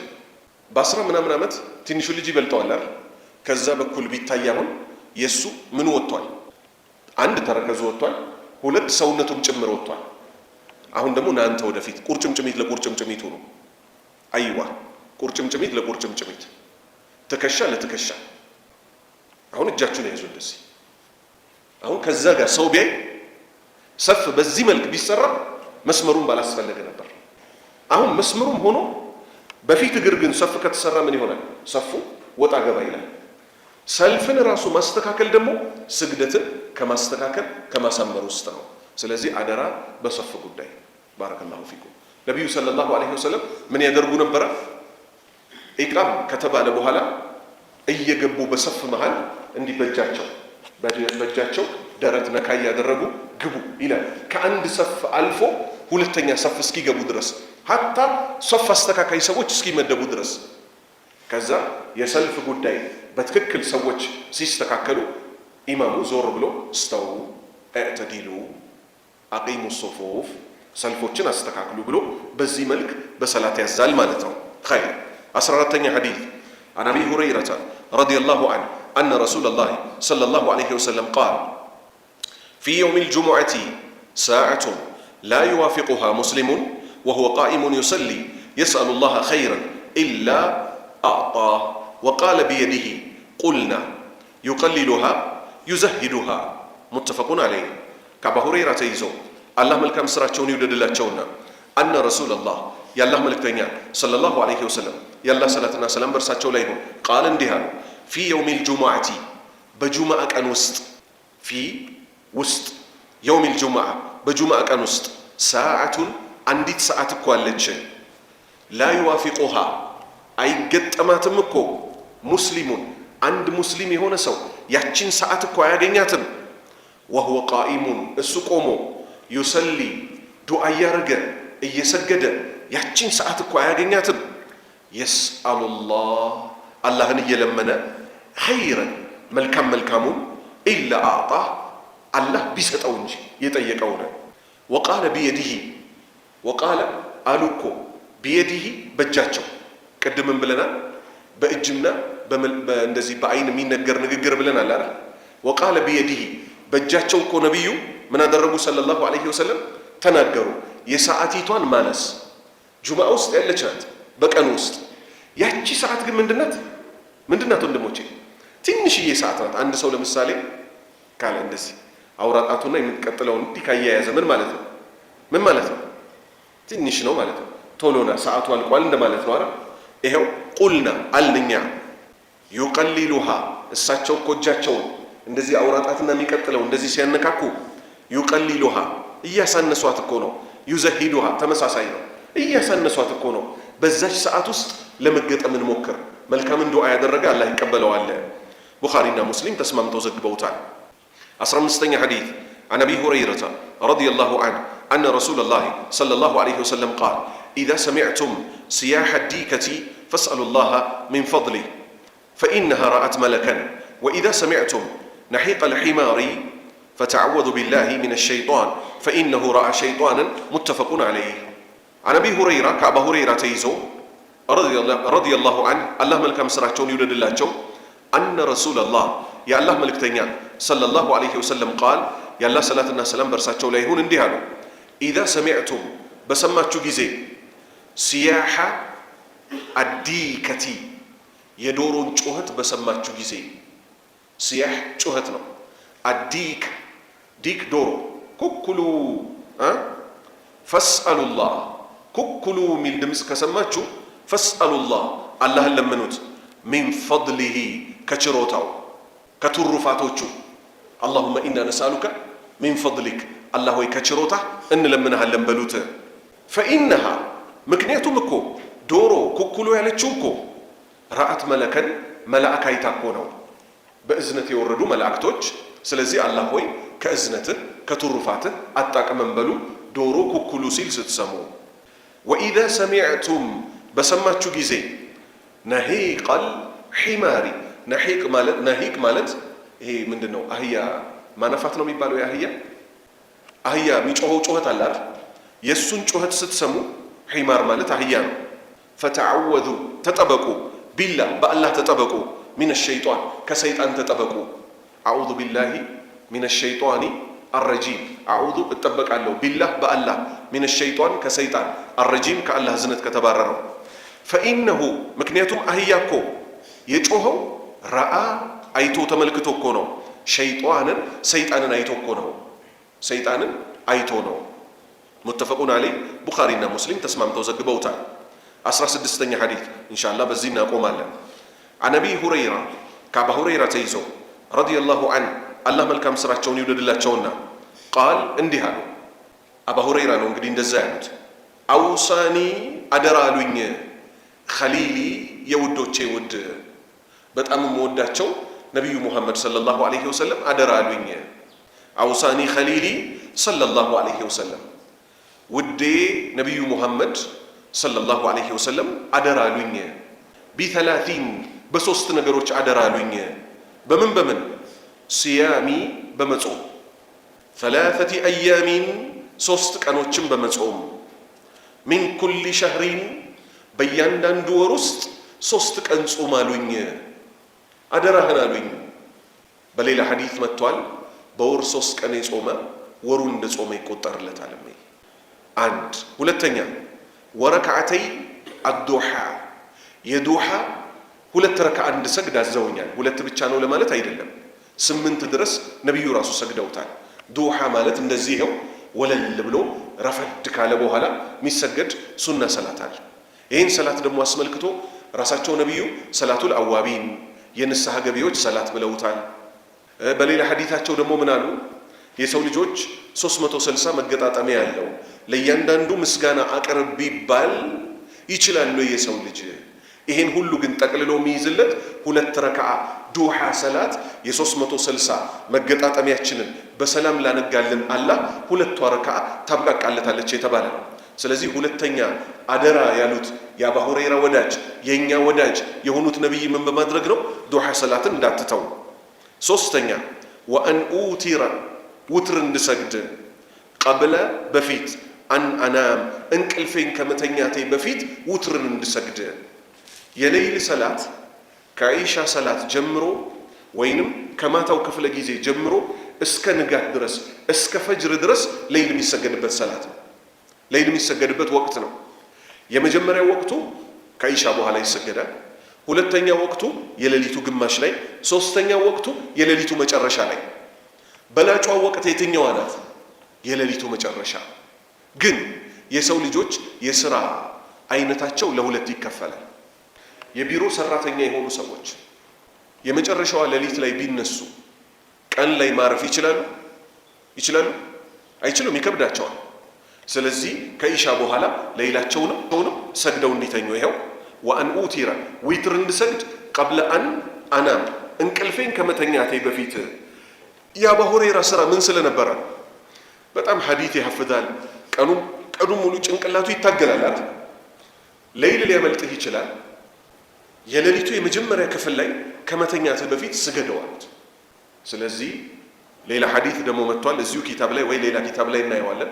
በ10 ምናምን ዓመት ትንሹ ልጅ ይበልጠዋል አይደል? ከዛ በኩል ቢታይ አሁን የሱ ምን ወጥቷል? አንድ ተረከዙ ወጥቷል፣ ሁለት ሰውነቱም ጭምር ወጥቷል። አሁን ደግሞ ናንተ ወደፊት ቁርጭምጭሚት ለቁርጭምጭሚት ሆኖ አይዋ፣ ቁርጭምጭሚት ለቁርጭምጭሚት፣ ትከሻ ለትከሻ። አሁን እጃችሁን ያዙ እንደዚህ። አሁን ከዛ ጋር ሰው ቢያይ ሰፍ በዚህ መልክ ቢሰራ መስመሩን ባላስፈለገ ነበር። አሁን መስመሩም ሆኖ በፊት እግር ግን ሰፍ ከተሰራ ምን ይሆናል? ሰፉ ወጣ ገባ ይላል። ሰልፍን ራሱ ማስተካከል ደግሞ ስግደትን ከማስተካከል ከማሳመር ውስጥ ነው። ስለዚህ አደራ በሰፍ ጉዳይ። ባረከላሁ ፊኩም። ነቢዩ ሰለላሁ ዐለይሂ ወሰለም ምን ያደርጉ ነበረ? ኢቃም ከተባለ በኋላ እየገቡ በሰፍ መሃል እንዲህ በእጃቸው ደረት ነካ እያደረጉ ግቡ ይላል። ከአንድ ሰፍ አልፎ ሁለተኛ ሰፍ እስኪገቡ ድረስ ሀታ ሰፍ አስተካካይ ሰዎች እስኪመደቡ ድረስ። ከዛ የሰልፍ ጉዳይ በትክክል ሰዎች ሲስተካከሉ ኢማሙ ዞር ብሎ ስተው እዕተዲሉ አቂሙ ሱፉፍ ሰልፎችን አስተካክሉ ብሎ በዚህ መልክ በሰላት ያዛል ማለት ነው። ኸይር 14ኛ ሐዲስ عن أبي هريرة رضي الله عنه أن رسول الله صلى الله عليه وسلم قال في يوم الجمعة ساعة لا يوافقها مسلم وهو قائم يصلي يسأل الله خيرا إلا أعطاه وقال بيده قلنا يقللها يزهدها متفق عليه كأبا هريرة يزو الله ملك مسراتشون يودد الله تشونا أن رسول الله يا الله ملك تنيا صلى الله عليه وسلم يا الله صلاتنا سلام برساتشو ليهم قال اندها في يوم الجمعة بجمعة كان وسط في وسط يوم الجمعة بجمعة كان وسط ساعة عندي ساعة كوالتش لا يوافقها أي قد أما تمكو مسلم عند مسلم هنا سو يحشين ساعة كواجنياتن وهو قائم السقومو يصلي دعاء يرجع يسجد يحشين ساعة كواجنياتن يسأل الله يلمنا خيرا ملكامون إلا أعطاه الله بيستأونج يتأيكونا وقال بيده وقال ألوكو بيده بجاتشو قدمن بلنا بأجمنا بندزي بعين مين نجر بلنا لا وقال بيده بجاتشو كو نبيو من أدربو صلى الله عليه وسلم تناجروا يساعتيتوان مانس جمعة وسط إلا شات بكأن وسط يحكي ساعات من دنات وندموشي ትንሽዬ ሰዓት ናት። አንድ ሰው ለምሳሌ ካለ እንደዚህ አውራጣቱና የሚቀጥለውን ዲካያ ያዘ ምን ማለት ነው? ምን ማለት ነው? ትንሽ ነው ማለት ነው። ቶሎና ሰዓቱ አልቋል እንደማለት ነው አይደል? ይሄው ቁልና አልኛ ይቀልሉሃ እሳቸው ኮጃቸውን እንደዚህ አውራጣትና የሚቀጥለው እንደዚህ ሲያነካኩ ይቀልሉሃ እያሳነሷት እኮ ነው። ይዘሂዱሃ ተመሳሳይ ነው። እያሳነሷት እኮ ነው። በዛች ሰዓት ውስጥ ለመገጠም እንሞክር። መልካምን ዱዓ ያደረገ አላህ ይቀበለዋል። ቡኻሪና ሙስሊም ተስማምተው ዘግበውታል። 15ኛ ሐዲስ عن أبي هريرة رضي الله عنه أن رسول الله صلى الله عليه وسلم قال إذا سمعتم صياح الديكة فاسألوا الله من فضله فإنها رأت ملكا وإذا سمعتم نحيق الحمار فتعوذوا بالله من الشيطان فإنه رأى شيطانا متفق عليه عن أبي هريرة كأبا هريرة تيزو رضي الله عنه الله ملك مسراتشون يولد الله جو أن رسول الله يا الله ملك تنيان صلى الله عليه وسلم قال يا الله صلاة الناس سلام برساتشو ليهون اندهانو إذا سمعتم بسماتشو جزي سياحة الديكتي يدورون شوهت بسماتشو جزي سياح شوهتنا الديك دورو كوكلو فاسألوا الله كوكلو من دمس كسماتشو فاسألوا الله لمنوت من فضله كشروتاو كترفاتوچو اللهم إنا نسألك من فضلك الله هو كشروتا إن لمنها لمبلوت فإنها مكنياتهم كو دورو كوكلو يالتشوكو رأت ملكا ملائكة يتاكونو بإذنة يوردو ملائكتوج سلزي الله هو كإذنة كترفاته أتاك منبلو دورو كوكلو سيل ستسمو وإذا سمعتم بسماتشو جزي ነሂቀል ሒማሪ ነሂቅ ማለት ይሄ ምንድን ነው? አህያ ማነፋት ነው የሚባለው። አህያ የሚጮኸው ጩኸት አለ አይደል? የእሱን ጩኸት ስትሰሙ ሒማር ማለት አህያ ነው። ፈተዓወዙ ተጠበቁ፣ ቢላህ በአላህ ተጠበቁ፣ ሚነ ሸይጣን ከሰይጣን ተጠበቁ። አዑዙ ቢላሂ ሚነ ሸይጣኒ አረጂም አዑዙ እጠበቃለሁ፣ ቢላህ በአላህ ሚነ ሸይጣን ከሰይጣን አረጂም ከአላህ ዝነት ከተባረረው። ፈኢነሁ ምክንያቱም አህያ እኮ የጮኸው ረአ አይቶ ተመልክቶ እኮ ነው። ሰይጣንን አይቶ እኮ ነው። ሰይጣንን አይቶ ነው። ሙተፈቁን ዐለይህ ቡኻሪና ሙስሊም ተስማምተው ዘግበውታል። 16ኛ ሐዲት ኢንሻአላህ በዚህ እናቆማለን። አን አቢ ሁረይራ ከአባ ሁረይራ ተይዞ ረዲየላሁ ዐንሁ አላህ መልካም ስራቸውን ይውደድላቸውና ቃል እንዲህ አሉ። አባ ሁረይራ ነው እንግዲህ እንደዛ ያሉት። አውሳኒ አደራ አሉኝ፣ ኸሊሊ የውዶቼ ውድ በጣም የምወዳቸው ነቢዩ ሙሐመድ ሰለላሁ ዐለይሂ ወሰለም አደራ አሉኝ። አውሳኒ ኸሊሊ ሰለላሁ ዐለይሂ ወሰለም ውዴ ነቢዩ ሙሐመድ ሰለላሁ ዐለይሂ ወሰለም አደራ አሉኝ። ቢተላቲን በሶስት ነገሮች አደራ አሉኝ። በምን ሲያሚ በመጾም ሰላሰቲ አያሚን ሶስት ቀኖችን በመጾም ሚን ኩሊ ሸህሪን በእያንዳንዱ ወር ውስጥ ሶስት ቀን ጾም አሉኝ። አደራህን አሉኝ። በሌላ ሐዲት መጥቷል። በወር ሶስት ቀን የጾመ ወሩን እንደ ጾመ ይቆጠርለታል። አንድ ሁለተኛ ወረክዓተይ አዱሓ የዱሓ ሁለት ረክዓ እንድሰግድ አዘውኛል። ሁለት ብቻ ነው ለማለት አይደለም፣ 8 ድረስ ነቢዩ ራሱ ሰግደውታል። ዱሓ ማለት እንደዚህ ይኸው ወለል ብሎ ረፈድ ካለ በኋላ የሚሰገድ ሱና ሰላት አለ። ይህን ሰላት ደግሞ አስመልክቶ ራሳቸው ነቢዩ ሰላቱል አዋቢን የንስሐ ገቢዎች ሰላት ብለውታል። በሌላ ሐዲታቸው ደግሞ ምን አሉ? የሰው ልጆች 360 መገጣጠሚያ ያለው ለእያንዳንዱ ምስጋና አቅርብ ቢባል ይችላሉ የሰው ልጅ። ይሄን ሁሉ ግን ጠቅልሎ የሚይዝለት ሁለት ረክዓ ዱሓ ሰላት የ360 መገጣጠሚያችንን በሰላም ላነጋልን አላህ ሁለቷ ረክዓ ታብቃቃለታለች የተባለ ነው። ስለዚህ ሁለተኛ አደራ ያሉት የአባ ሁረይራ ወዳጅ የእኛ ወዳጅ የሆኑት ነቢይ ምን በማድረግ ነው? ዱሓ ሰላትን እንዳትተው። ሶስተኛ ወአን ኡቲረ ውትር እንድሰግድ ቀብለ በፊት አን አናም እንቅልፌን ከመተኛቴ በፊት ውትርን እንድሰግድ። የሌይል ሰላት ከኢሻ ሰላት ጀምሮ ወይንም ከማታው ክፍለ ጊዜ ጀምሮ እስከ ንጋት ድረስ እስከ ፈጅር ድረስ ሌይል የሚሰገድበት ሰላት ነው። ሌይል የሚሰገድበት ወቅት ነው። የመጀመሪያው ወቅቱ ከኢሻ በኋላ ይሰገዳል። ሁለተኛው ወቅቱ የሌሊቱ ግማሽ ላይ፣ ሶስተኛው ወቅቱ የሌሊቱ መጨረሻ ላይ። በላጯ ወቅት የትኛዋ ናት? የሌሊቱ መጨረሻ። ግን የሰው ልጆች የሥራ አይነታቸው ለሁለት ይከፈላል። የቢሮ ሰራተኛ የሆኑ ሰዎች የመጨረሻዋ ሌሊት ላይ ቢነሱ ቀን ላይ ማረፍ ይችላሉ? አይችሉም፣ ይከብዳቸዋል። ስለዚህ ከኢሻ በኋላ ሌሊላቸውንም ሰግደው እንዲተኙ ይኸው ወአን ኡቲረ ዊትር እንድሰግድ ቀብለ አን አናም እንቅልፌን ከመተኛቴ በፊት። የአባ ሁረይራ ስራ ምን ስለነበረ? በጣም ሐዲት ያሐፍዛል። ቀኑ ሙሉ ጭንቅላቱ ይታገላል። ሌሊል ሊያመልጥህ ይችላል። የሌሊቱ የመጀመሪያ ክፍል ላይ ከመተኛትህ በፊት ስገደዋል። ስለዚህ ሌላ ሐዲት ደግሞ መጥቷል እዚሁ ኪታብ ላይ ወይ ሌላ ኪታብ ላይ እናየዋለን።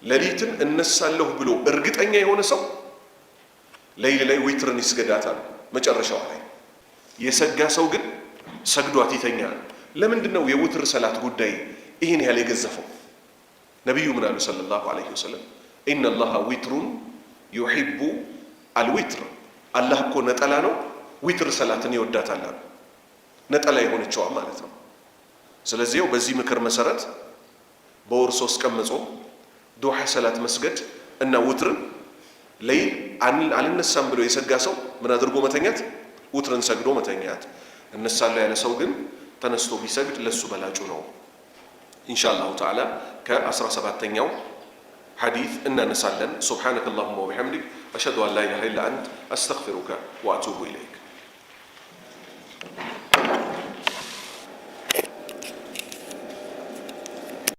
ሌሊትን እነሳለሁ ብሎ እርግጠኛ የሆነ ሰው ሌሊል ላይ ዊትርን ይስገዳታል መጨረሻዋ ላይ። የሰጋ ሰው ግን ሰግዷት ይተኛል። ለምንድን ነው የውትር ሰላት ጉዳይ ይህን ያህል የገዘፈው? ነቢዩ ምን አሉ ሰለላሁ ዐለይሂ ወሰለም? ኢነላሃ ዊትሩን ዩሂቡ አልዊትር። አላህ እኮ ነጠላ ነው፣ ዊትር ሰላትን ይወዳታል። ነጠላ የሆነችዋ ማለት ነው። ስለዚህ በዚህ ምክር መሰረት በወር 3 ቀን መጾም፣ ዱሓ ሰላት መስገድ እና ውትርን ሌይል አልነሳም ብሎ የሰጋ ሰው ምን አድርጎ መተኛት? ውትርን ሰግዶ መተኛት። እነሳለሁ ያለ ሰው ግን ተነስቶ ቢሰግድ ለሱ በላጩ ነው። ኢንሻአላሁ ተዓላ ከ17ኛው ሐዲት እናነሳለን። ሱብሓነከ አላሁመ ወቢሐምዲክ አሽሀዱ አን ላ ኢላሃ ኢላ አንተ አስተግፊሩከ ወአቱቡ ኢለይክ።